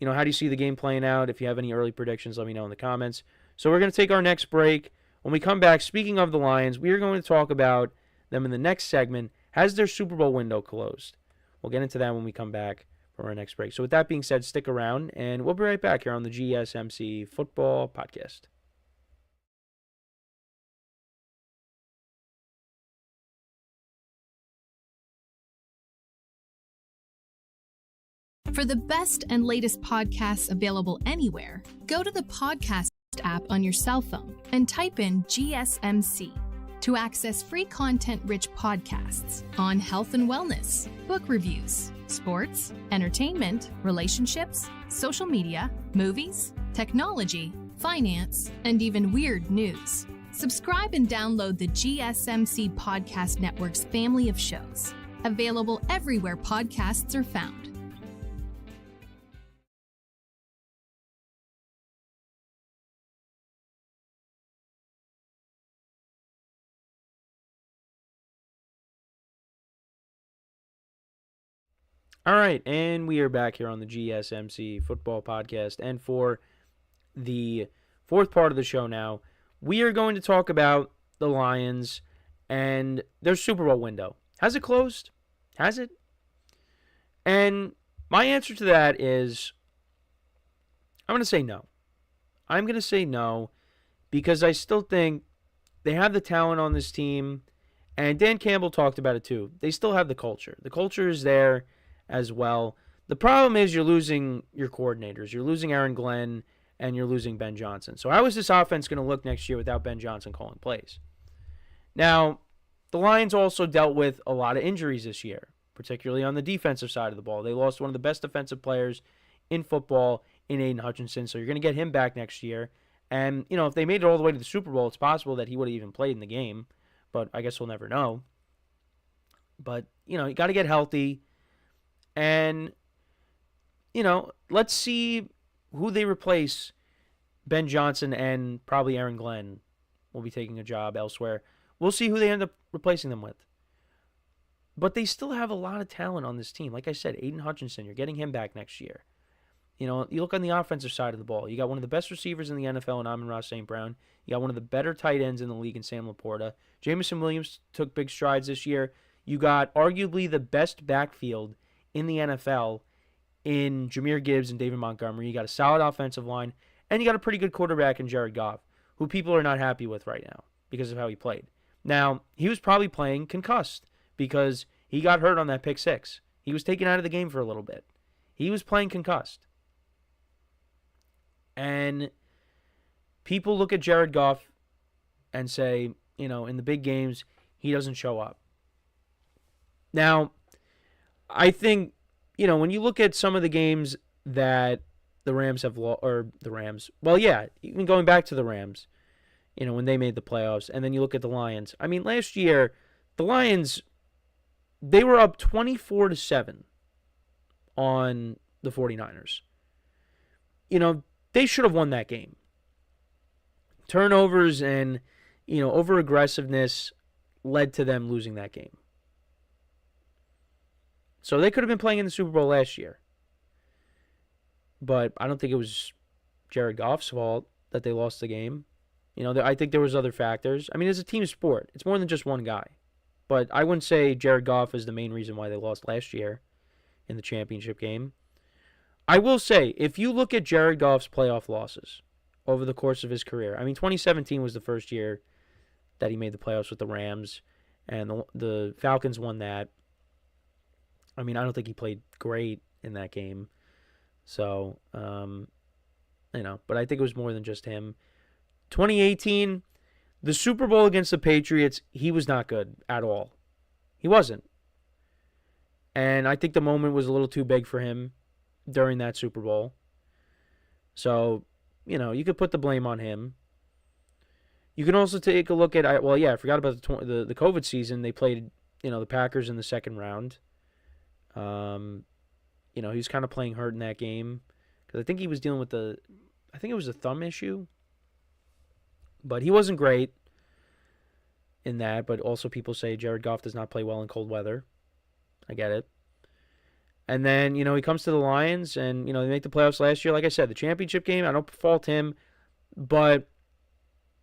How do you see the game playing out? If you have any early predictions, let me know in the comments. So we're going to take our next break. When we come back, speaking of the Lions, we are going to talk about them in the next segment. Has their Super Bowl window closed? We'll get into that when we come back from our next break. So with that being said, stick around, and we'll be right back here on the GSMC Football Podcast. For the best and latest podcasts available anywhere, go to the podcast app on your cell phone and type in GSMC to access free content-rich podcasts on health and wellness, book reviews, sports, entertainment, relationships, social media, movies, technology, finance, and even weird news. Subscribe and download the GSMC Podcast Network's family of shows, available everywhere podcasts are found. All right, and we are back here on the GSMC Football Podcast. And for the fourth part of the show now, we are going to talk about the Lions and their Super Bowl window. Has it closed? Has it? And my answer to that is, I'm going to say no. I'm going to say no because I still think they have the talent on this team, and Dan Campbell talked about it too. They still have the culture. The culture is there as well. The problem is you're losing your coordinators. You're losing Aaron Glenn, and you're losing Ben Johnson. So how is this offense going to look next year without Ben Johnson calling plays? Now, the Lions also dealt with a lot of injuries this year, particularly on the defensive side of the ball. They lost one of the best defensive players in football in Aiden Hutchinson, so you're going to get him back next year. And, if they made it all the way to the Super Bowl, it's possible that he would have even played in the game. But I guess we'll never know. But, you got to get healthy. And, let's see who they replace. Ben Johnson and probably Aaron Glenn will be taking a job elsewhere. We'll see who they end up replacing them with. But they still have a lot of talent on this team. Like I said, Aiden Hutchinson, you're getting him back next year. You look on the offensive side of the ball. You got one of the best receivers in the NFL in Amon-Ra St. Brown. You got one of the better tight ends in the league in Sam Laporta. Jameson Williams took big strides this year. You got arguably the best backfield in the NFL in Jahmyr Gibbs and David Montgomery. You got a solid offensive line. And you got a pretty good quarterback in Jared Goff, who people are not happy with right now because of how he played. Now, he was probably playing concussed because he got hurt on that pick six. He was taken out of the game for a little bit. He was playing concussed. And people look at Jared Goff and say, in the big games, he doesn't show up. Now, I think, when you look at some of the games that the Rams have lost, or the Rams, well, yeah, even going back to the Rams, when they made the playoffs, and then you look at the Lions. I mean, last year, the Lions, they were up 24-7 on the 49ers. They should have won that game. Turnovers and, over-aggressiveness led to them losing that game. So they could have been playing in the Super Bowl last year. But I don't think it was Jared Goff's fault that they lost the game. I think there was other factors. I mean, it's a team sport. It's more than just one guy. But I wouldn't say Jared Goff is the main reason why they lost last year in the championship game. I will say, if you look at Jared Goff's playoff losses over the course of his career, I mean, 2017 was the first year that he made the playoffs with the Rams, and the Falcons won that. I mean, I don't think he played great in that game. So, but I think it was more than just him. 2018, the Super Bowl against the Patriots, he was not good at all. He wasn't. And I think the moment was a little too big for him during that Super Bowl. So, you could put the blame on him. You can also take a look at, I forgot about the COVID season. They played, the Packers in the second round. He was kind of playing hurt in that game because I think he was dealing with I think it was a thumb issue. But he wasn't great in that. But also people say Jared Goff does not play well in cold weather. I get it. And then, he comes to the Lions and, they make the playoffs last year. Like I said, the championship game, I don't fault him. But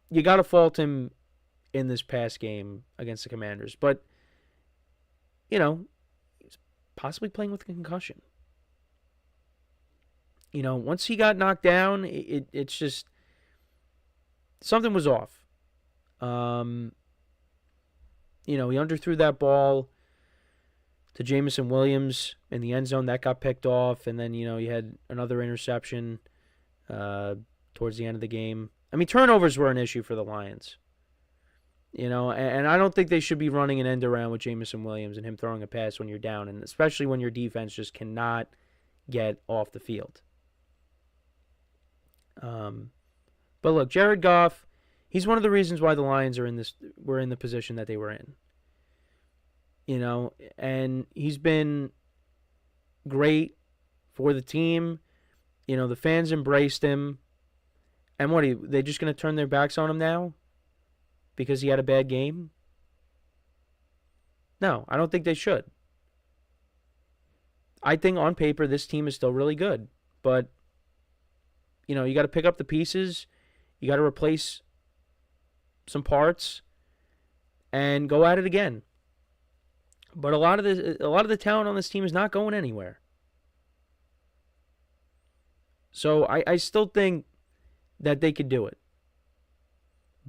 you got to fault him in this past game against the Commanders. But, he's possibly playing with a concussion. Once he got knocked down, it's just something was off. He underthrew that ball to Jameson Williams in the end zone. That got picked off, and then, you had another interception towards the end of the game. I mean, turnovers were an issue for the Lions. And I don't think they should be running an end around with Jameson Williams and him throwing a pass when you're down, and especially when your defense just cannot get off the field. But look, Jared Goff, he's one of the reasons why the Lions were in the position that they were in. And he's been great for the team. The fans embraced him. And what, they just going to turn their backs on him now because he had a bad game? No, I don't think they should. I think on paper this team is still really good. But, you got to pick up the pieces. You got to replace some parts and go at it again. But a lot of the talent on this team is not going anywhere. So I still think that they could do it.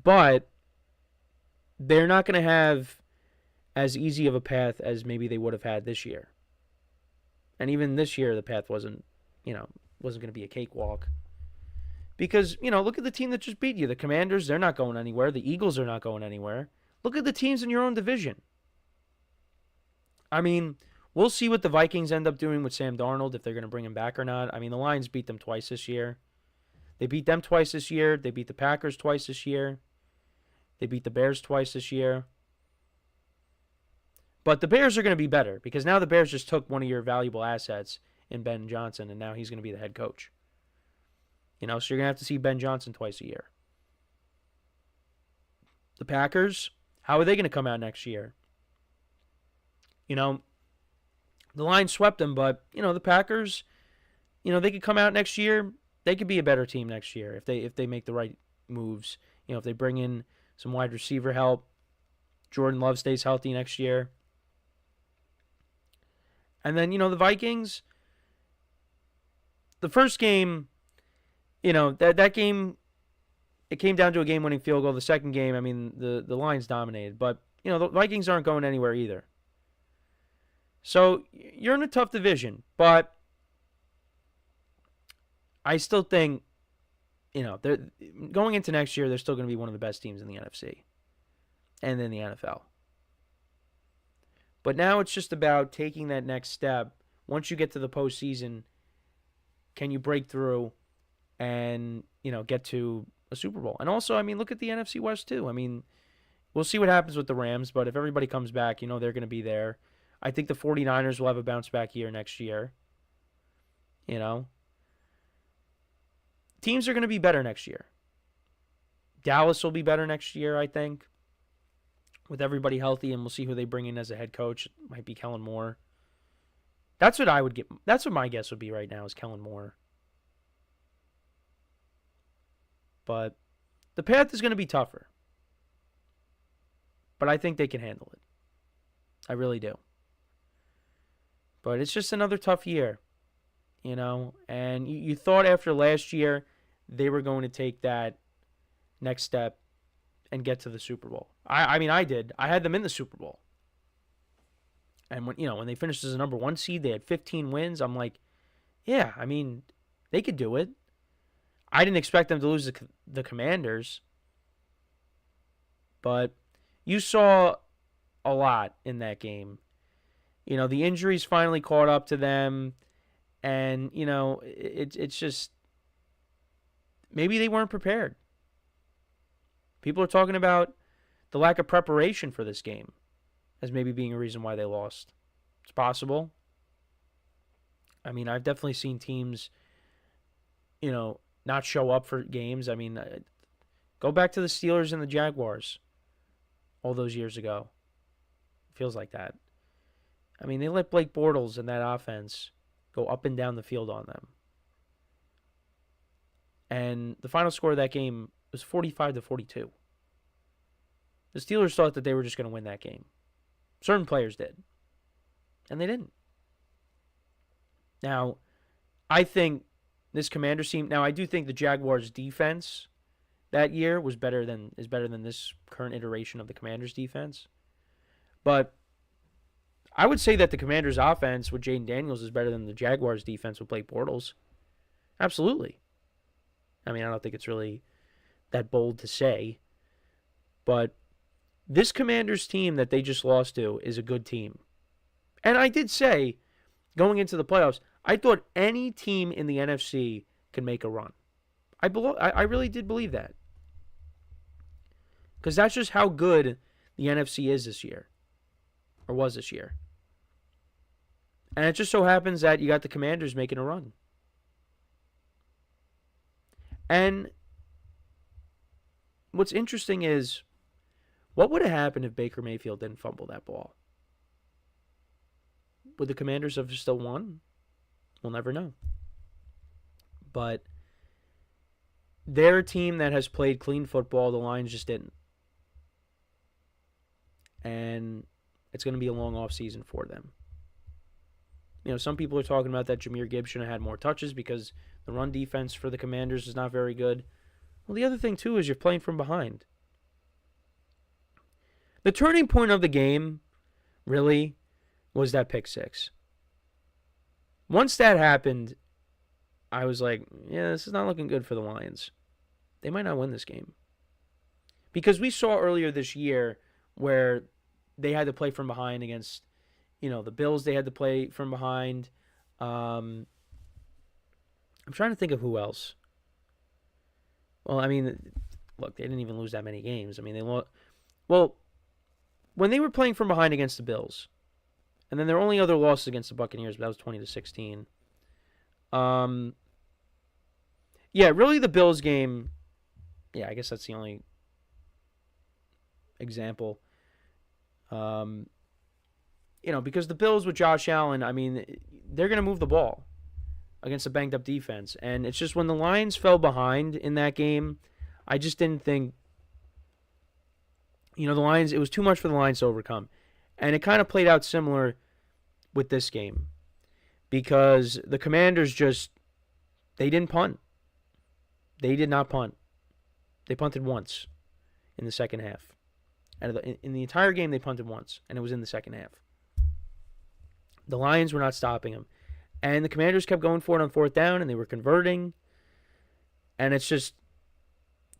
But they're not going to have as easy of a path as maybe they would have had this year. And even this year, the path wasn't going to be a cakewalk. Because, look at the team that just beat you. The Commanders, they're not going anywhere. The Eagles are not going anywhere. Look at the teams in your own division. I mean, we'll see what the Vikings end up doing with Sam Darnold, if they're going to bring him back or not. I mean, the Lions beat them twice this year. They beat them twice this year. They beat the Packers twice this year. They beat the Bears twice this year. But the Bears are going to be better because now the Bears just took one of your valuable assets in Ben Johnson, and now he's going to be the head coach. So you're going to have to see Ben Johnson twice a year. The Packers, how are they going to come out next year? The Lions swept them, but, the Packers, they could come out next year. They could be a better team next year if they make the right moves. If they bring in some wide receiver help, Jordan Love stays healthy next year. And then, the Vikings, the first game, that game, it came down to a game-winning field goal. The second game, the Lions dominated. But, the Vikings aren't going anywhere either. So, you're in a tough division. But I still think, going into next year, they're still going to be one of the best teams in the NFC and in the NFL. But now it's just about taking that next step. Once you get to the postseason, can you break through and, get to a Super Bowl? And also, look at the NFC West too. We'll see what happens with the Rams, but if everybody comes back, they're going to be there. I think the 49ers will have a bounce back year next year. Teams are going to be better next year. Dallas will be better next year, I think, with everybody healthy, and we'll see who they bring in as a head coach. It might be Kellen Moore. That's what I would get. That's what my guess would be right now is Kellen Moore. But the path is going to be tougher. But I think they can handle it. I really do. But it's just another tough year, and you thought after last year they were going to take that next step and get to the Super Bowl. I did. I had them in the Super Bowl. And when they finished as a number 1 seed, they had 15 wins. I'm like, yeah, they could do it. I didn't expect them to lose the Commanders. But you saw a lot in that game. The injuries finally caught up to them. And, it's just, maybe they weren't prepared. People are talking about the lack of preparation for this game as maybe being a reason why they lost. It's possible. I've definitely seen teams, not show up for games. Go back to the Steelers and the Jaguars all those years ago. Feels like that. They let Blake Bortles and that offense go up and down the field on them. And the final score of that game was 45-42. The Steelers thought that they were just going to win that game. Certain players did. And they didn't. Now, I think this Commanders team, I do think the Jaguars defense that year is better than this current iteration of the Commanders defense. But I would say that the Commanders offense with Jaden Daniels is better than the Jaguars defense with Blake Bortles. Absolutely. I don't think it's really that bold to say. But this Commanders team that they just lost to is a good team. And I did say, going into the playoffs, I thought any team in the NFC could make a run. I really did believe that. Because that's just how good the NFC is this year. Or was this year. And it just so happens that you got the Commanders making a run. And what's interesting is, what would have happened if Baker Mayfield didn't fumble that ball? Would the Commanders have still won? We'll never know. But they're a team that has played clean football. The Lions just didn't. And it's going to be a long offseason for them. Some people are talking about that Jahmyr Gibbs should have had more touches because the run defense for the Commanders is not very good. Well, the other thing, too, is you're playing from behind. The turning point of the game, really, was that pick six. Once that happened, I was like, yeah, this is not looking good for the Lions. They might not win this game. Because we saw earlier this year where they had to play from behind against, the Bills. They had to play from behind. I'm trying to think of who else. Well, I mean, look, they didn't even lose that many games. I mean, they lost. Well, when they were playing from behind against the Bills, and then their only other loss against the Buccaneers, but that was 20-16. Yeah, really the Bills game. Yeah, I guess that's the only example. Because the Bills with Josh Allen, I mean, they're going to move the ball against a banged up defense. And it's just when the Lions fell behind in that game, I just didn't think, the Lions, it was too much for the Lions to overcome. And it kind of played out similar with this game because the Commanders they didn't punt. They did not punt. They punted once in the second half. In the entire game, they punted once, and it was in the second half. The Lions were not stopping them. And the Commanders kept going for it on fourth down, and they were converting. And it's just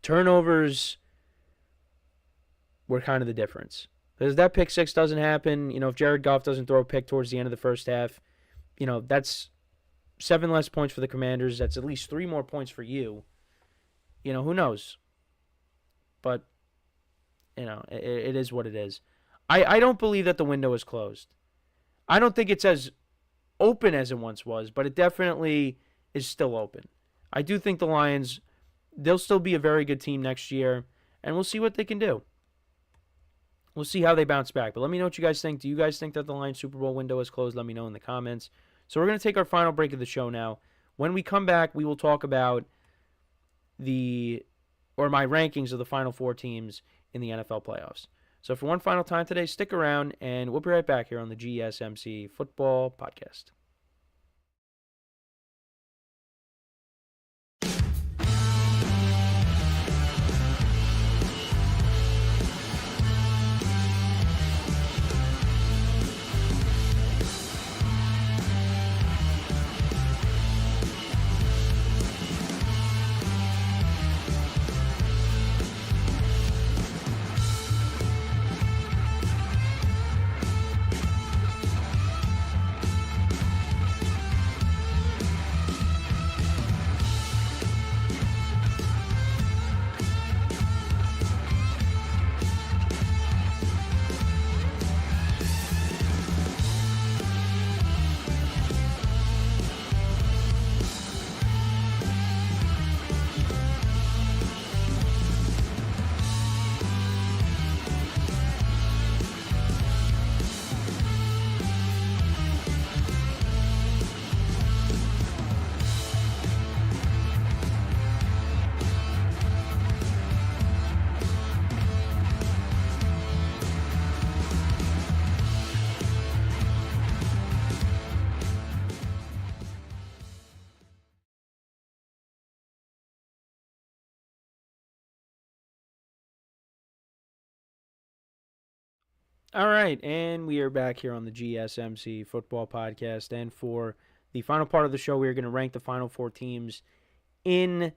turnovers were kind of the difference. Because that pick six doesn't happen. If Jared Goff doesn't throw a pick towards the end of the first half, that's 7 less points for the Commanders. That's at least 3 more points for you. Who knows? But, it is what it is. I don't believe that the window is closed. I don't think it's as open as it once was, but it definitely is still open. I do think the Lions, they'll still be a very good team next year, and we'll see what they can do. We'll see how they bounce back. But let me know what you guys think. Do you guys think that the Lions Super Bowl window is closed? Let me know in the comments. So we're going to take our final break of the show now. When we come back, we will talk about my rankings of the final 4 teams in the NFL playoffs. So for one final time today, stick around, and we'll be right back here on the GSMC Football Podcast. All right, and we are back here on the GSMC Football Podcast, and for the final part of the show, we are going to rank the final 4 teams in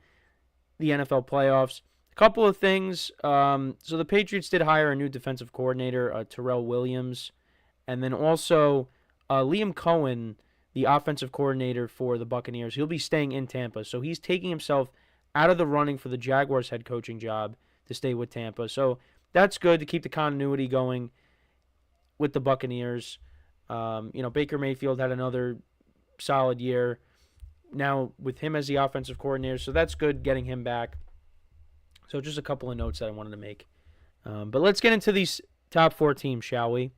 the NFL playoffs. A couple of things. So the Patriots did hire a new defensive coordinator, Terrell Williams, and then also Liam Cohen, the offensive coordinator for the Buccaneers. He'll be staying in Tampa, so he's taking himself out of the running for the Jaguars head coaching job to stay with Tampa. So that's good to keep the continuity going with the Buccaneers. Baker Mayfield had another solid year now with him as the offensive coordinator, so that's good getting him back. So just a couple of notes that I wanted to make. But let's get into these top 4 teams, shall we?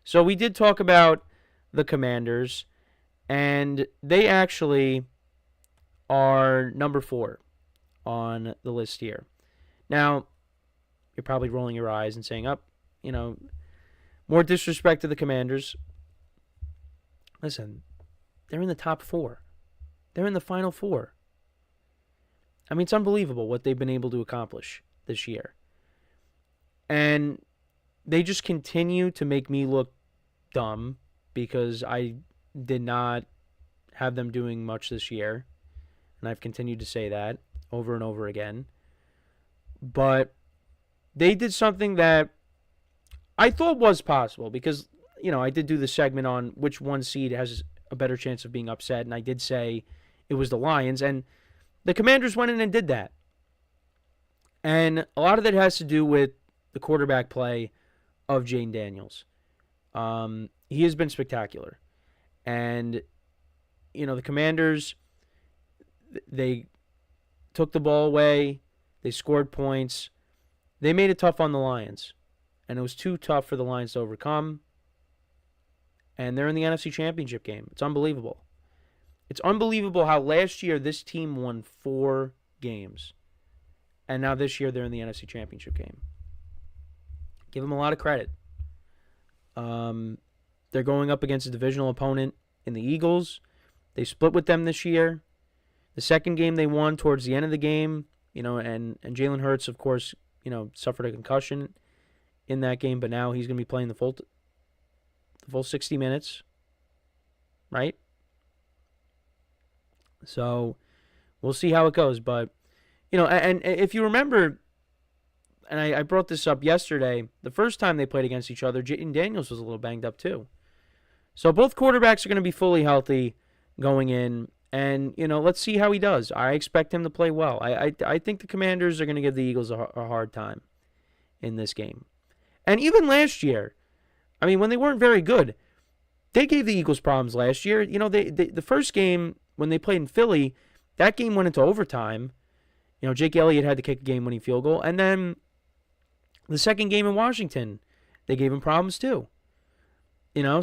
So we did talk about the Commanders, and they actually are number 4 on the list here. Now, you're probably rolling your eyes and saying, more disrespect to the Commanders. Listen, they're in the top 4. They're in the final 4. I mean, it's unbelievable what they've been able to accomplish this year. And they just continue to make me look dumb because I did not have them doing much this year. And I've continued to say that over and over again. But they did something that I thought was possible because, I did do the segment on which 1 seed has a better chance of being upset, and I did say it was the Lions, and the Commanders went in and did that. And a lot of that has to do with the quarterback play of Jane Daniels. He has been spectacular. And, the Commanders, they took the ball away. They scored points. They made it tough on the Lions. And it was too tough for the Lions to overcome. And they're in the NFC Championship game. It's unbelievable. It's unbelievable how last year this team won 4 games. And now this year they're in the NFC Championship game. Give them a lot of credit. They're going up against a divisional opponent in the Eagles. They split with them this year. The second game they won towards the end of the game, and Jalen Hurts, of course, suffered a concussion in that game, but now he's going to be playing the full 60 minutes, right? So we'll see how it goes. But, and if you remember, and I brought this up yesterday, the first time they played against each other, Jayden Daniels was a little banged up too. So both quarterbacks are going to be fully healthy going in. And, let's see how he does. I expect him to play well. I think the Commanders are going to give the Eagles a hard time in this game. And even last year, when they weren't very good, they gave the Eagles problems last year. The first game when they played in Philly, that game went into overtime. Jake Elliott had to kick a game-winning field goal. And then the second game in Washington, they gave him problems too.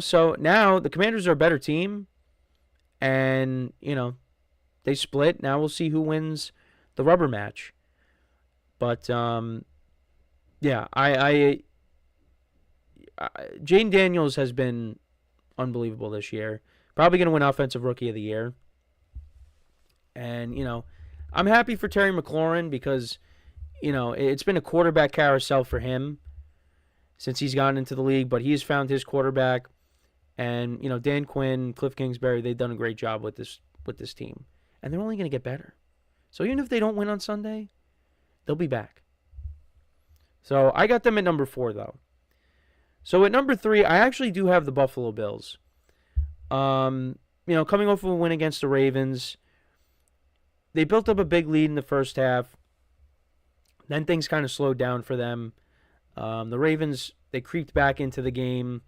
So now the Commanders are a better team. And, they split. Now we'll see who wins the rubber match. But, yeah, Jane Daniels has been unbelievable this year. Probably going to win Offensive Rookie of the Year. And, I'm happy for Terry McLaurin because, it's been a quarterback carousel for him since he's gotten into the league. But he's found his quarterback. And, Dan Quinn, Cliff Kingsbury, they've done a great job with this team. And they're only going to get better. So even if they don't win on Sunday, they'll be back. So I got them at number 4, though. So at number 3, I actually do have the Buffalo Bills. Coming off of a win against the Ravens, they built up a big lead in the first half. Then things kind of slowed down for them. The Ravens, they creeped back into the game.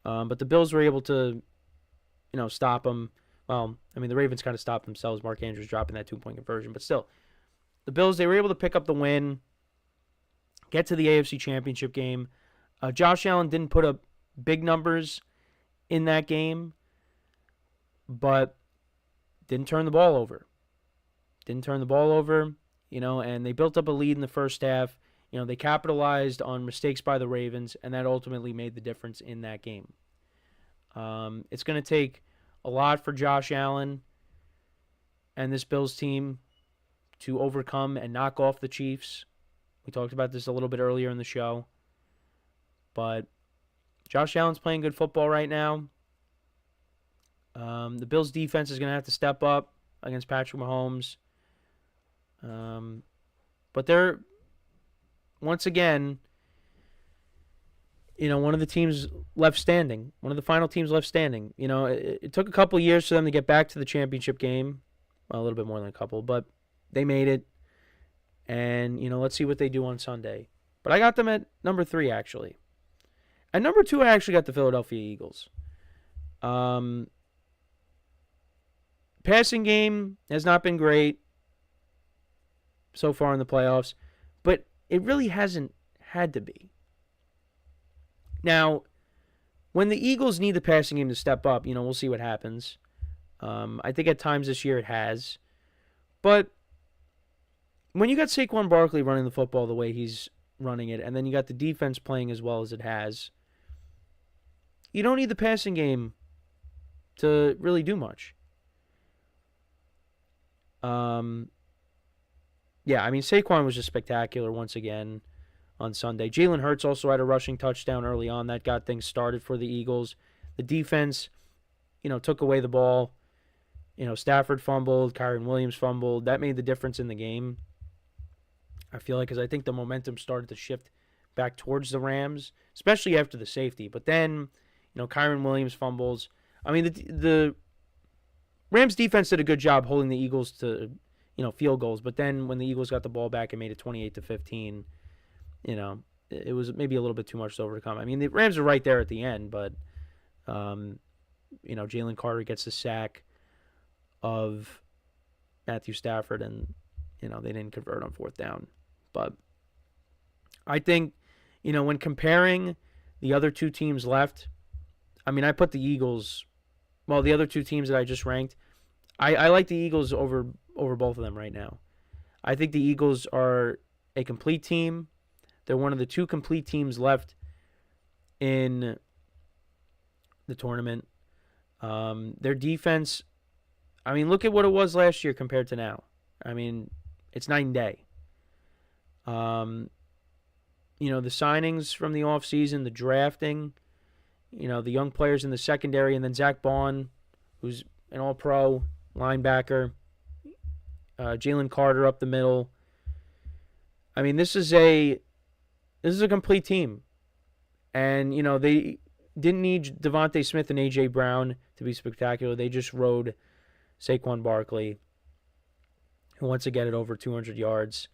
But the Bills were able to, stop them. Well, the Ravens kind of stopped themselves. Mark Andrews dropping that 2-point conversion. But still, the Bills, they were able to pick up the win, get to the AFC Championship game. Josh Allen didn't put up big numbers in that game, but didn't turn the ball over. And they built up a lead in the first half. They capitalized on mistakes by the Ravens, and that ultimately made the difference in that game. It's going to take a lot for Josh Allen and this Bills team to overcome and knock off the Chiefs. We talked about this a little bit earlier in the show. But Josh Allen's playing good football right now. The Bills' defense is going to have to step up against Patrick Mahomes. But they're, once again, one of the teams left standing. One of the final teams left standing. It took a couple years for them to get back to the championship game. Well, a little bit more than a couple, but they made it. And, let's see what they do on Sunday. But I got them at number 3, actually. At number 2, I actually got the Philadelphia Eagles. Passing game has not been great so far in the playoffs, but it really hasn't had to be. Now, when the Eagles need the passing game to step up, we'll see what happens. I think at times this year it has. But when you got Saquon Barkley running the football the way he's running it, and then you got the defense playing as well as it has, you don't need the passing game to really do much. Saquon was just spectacular once again on Sunday. Jalen Hurts also had a rushing touchdown early on that got things started for the Eagles. The defense, took away the ball. Stafford fumbled, Kyren Williams fumbled. That made the difference in the game. I feel like, because I think the momentum started to shift back towards the Rams, especially after the safety. But then, Kyren Williams fumbles. The Rams defense did a good job holding the Eagles to, field goals. But then when the Eagles got the ball back and made it 28-15, it was maybe a little bit too much to overcome. I mean, the Rams are right there at the end, but, Jalen Carter gets the sack of Matthew Stafford, and, they didn't convert on fourth down. But I think, when comparing the other two teams left, I mean, I put the Eagles, the other two teams that I just ranked, I like the Eagles over both of them right now. I think the Eagles are a complete team. They're one of the two complete teams left in the tournament. Their defense, I mean, look at what it was last year compared to now. I mean, it's night and day. The signings from the offseason, the drafting, the young players in the secondary, and then Zach Bond, who's an all-pro linebacker, Jalen Carter up the middle. I mean, this is a complete team. And, they didn't need Devontae Smith and A.J. Brown to be spectacular. They just rode Saquon Barkley, who wants to get it over 200 yards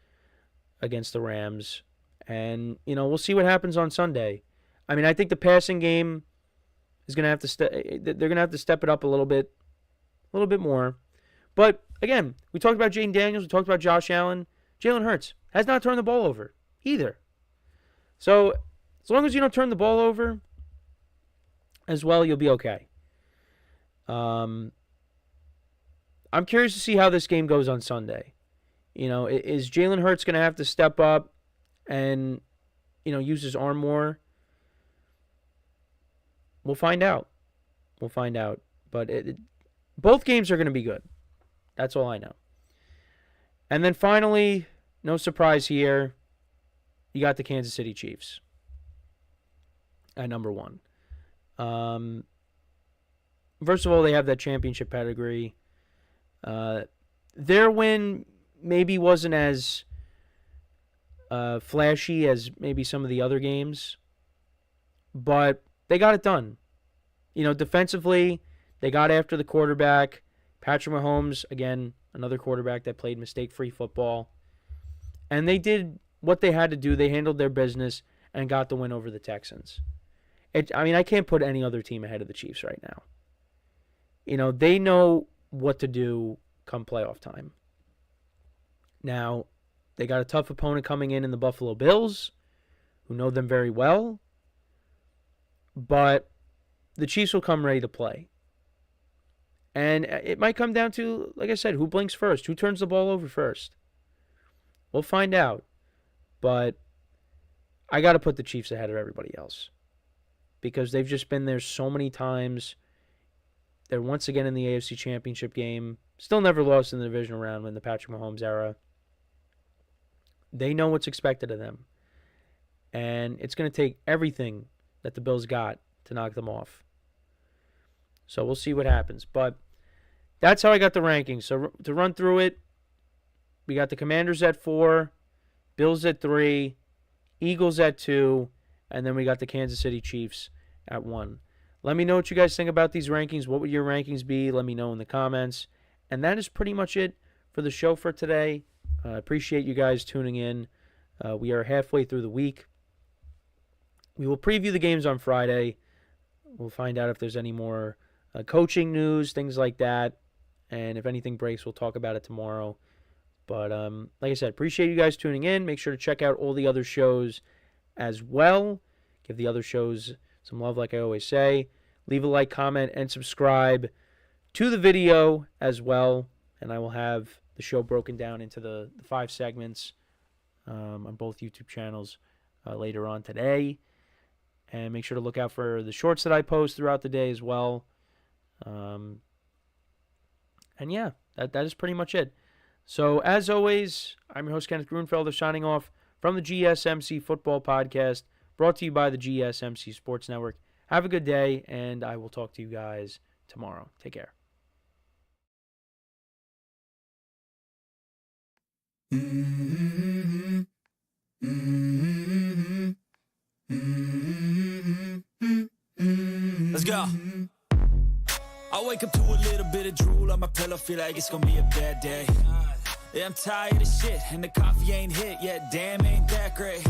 against the Rams. And, we'll see what happens on Sunday. I mean, I think the passing game is going to have to they're going to have to step it up a little bit more. But, again, we talked about Jaden Daniels. We talked about Josh Allen. Jalen Hurts has not turned the ball over either. So, as long as you don't turn the ball over as well, you'll be okay. I'm curious to see how this game goes on Sunday. Is Jalen Hurts going to have to step up and, use his arm more? We'll find out. But both games are going to be good. That's all I know. And then finally, no surprise here, you got the Kansas City Chiefs at number 1. First of all, they have that championship pedigree. Their win maybe wasn't as flashy as maybe some of the other games, but they got it done. Defensively, they got after the quarterback. Patrick Mahomes, again, another quarterback that played mistake-free football. And they did what they had to do. They handled their business and got the win over the Texans. I can't put any other team ahead of the Chiefs right now. They know what to do come playoff time. Now, they got a tough opponent coming in the Buffalo Bills, who know them very well. But the Chiefs will come ready to play. And it might come down to, like I said, who blinks first, who turns the ball over first. We'll find out. But I got to put the Chiefs ahead of everybody else, because they've just been there so many times. They're once again in the AFC Championship game. Still never lost in the divisional round in the Patrick Mahomes era. They know what's expected of them. And it's going to take everything that the Bills got to knock them off. So we'll see what happens. But that's how I got the rankings. So to run through it, we got the Commanders at 4, Bills at 3, Eagles at 2, and then we got the Kansas City Chiefs at 1. Let me know what you guys think about these rankings. What would your rankings be? Let me know in the comments. And that is pretty much it for the show for today. I appreciate you guys tuning in. We are halfway through the week. We will preview the games on Friday. We'll find out if there's any more coaching news, things like that. And if anything breaks, we'll talk about it tomorrow. But like I said, appreciate you guys tuning in. Make sure to check out all the other shows as well. Give the other shows some love, like I always say. Leave a like, comment, and subscribe to the video as well. And I will have the show broken down into the 5 segments on both YouTube channels later on today. And make sure to look out for the shorts that I post throughout the day as well. And yeah, that is pretty much it. So as always, I'm your host, Kenneth Grunfelder, signing off from the GSMC Football Podcast, brought to you by the GSMC Sports Network. Have a good day, and I will talk to you guys tomorrow. Take care. Let's go. I wake up to a little bit of drool on my pillow, feel like it's gonna be a bad day. Yeah, I'm tired of shit, and the coffee ain't hit yet. Damn, ain't that great.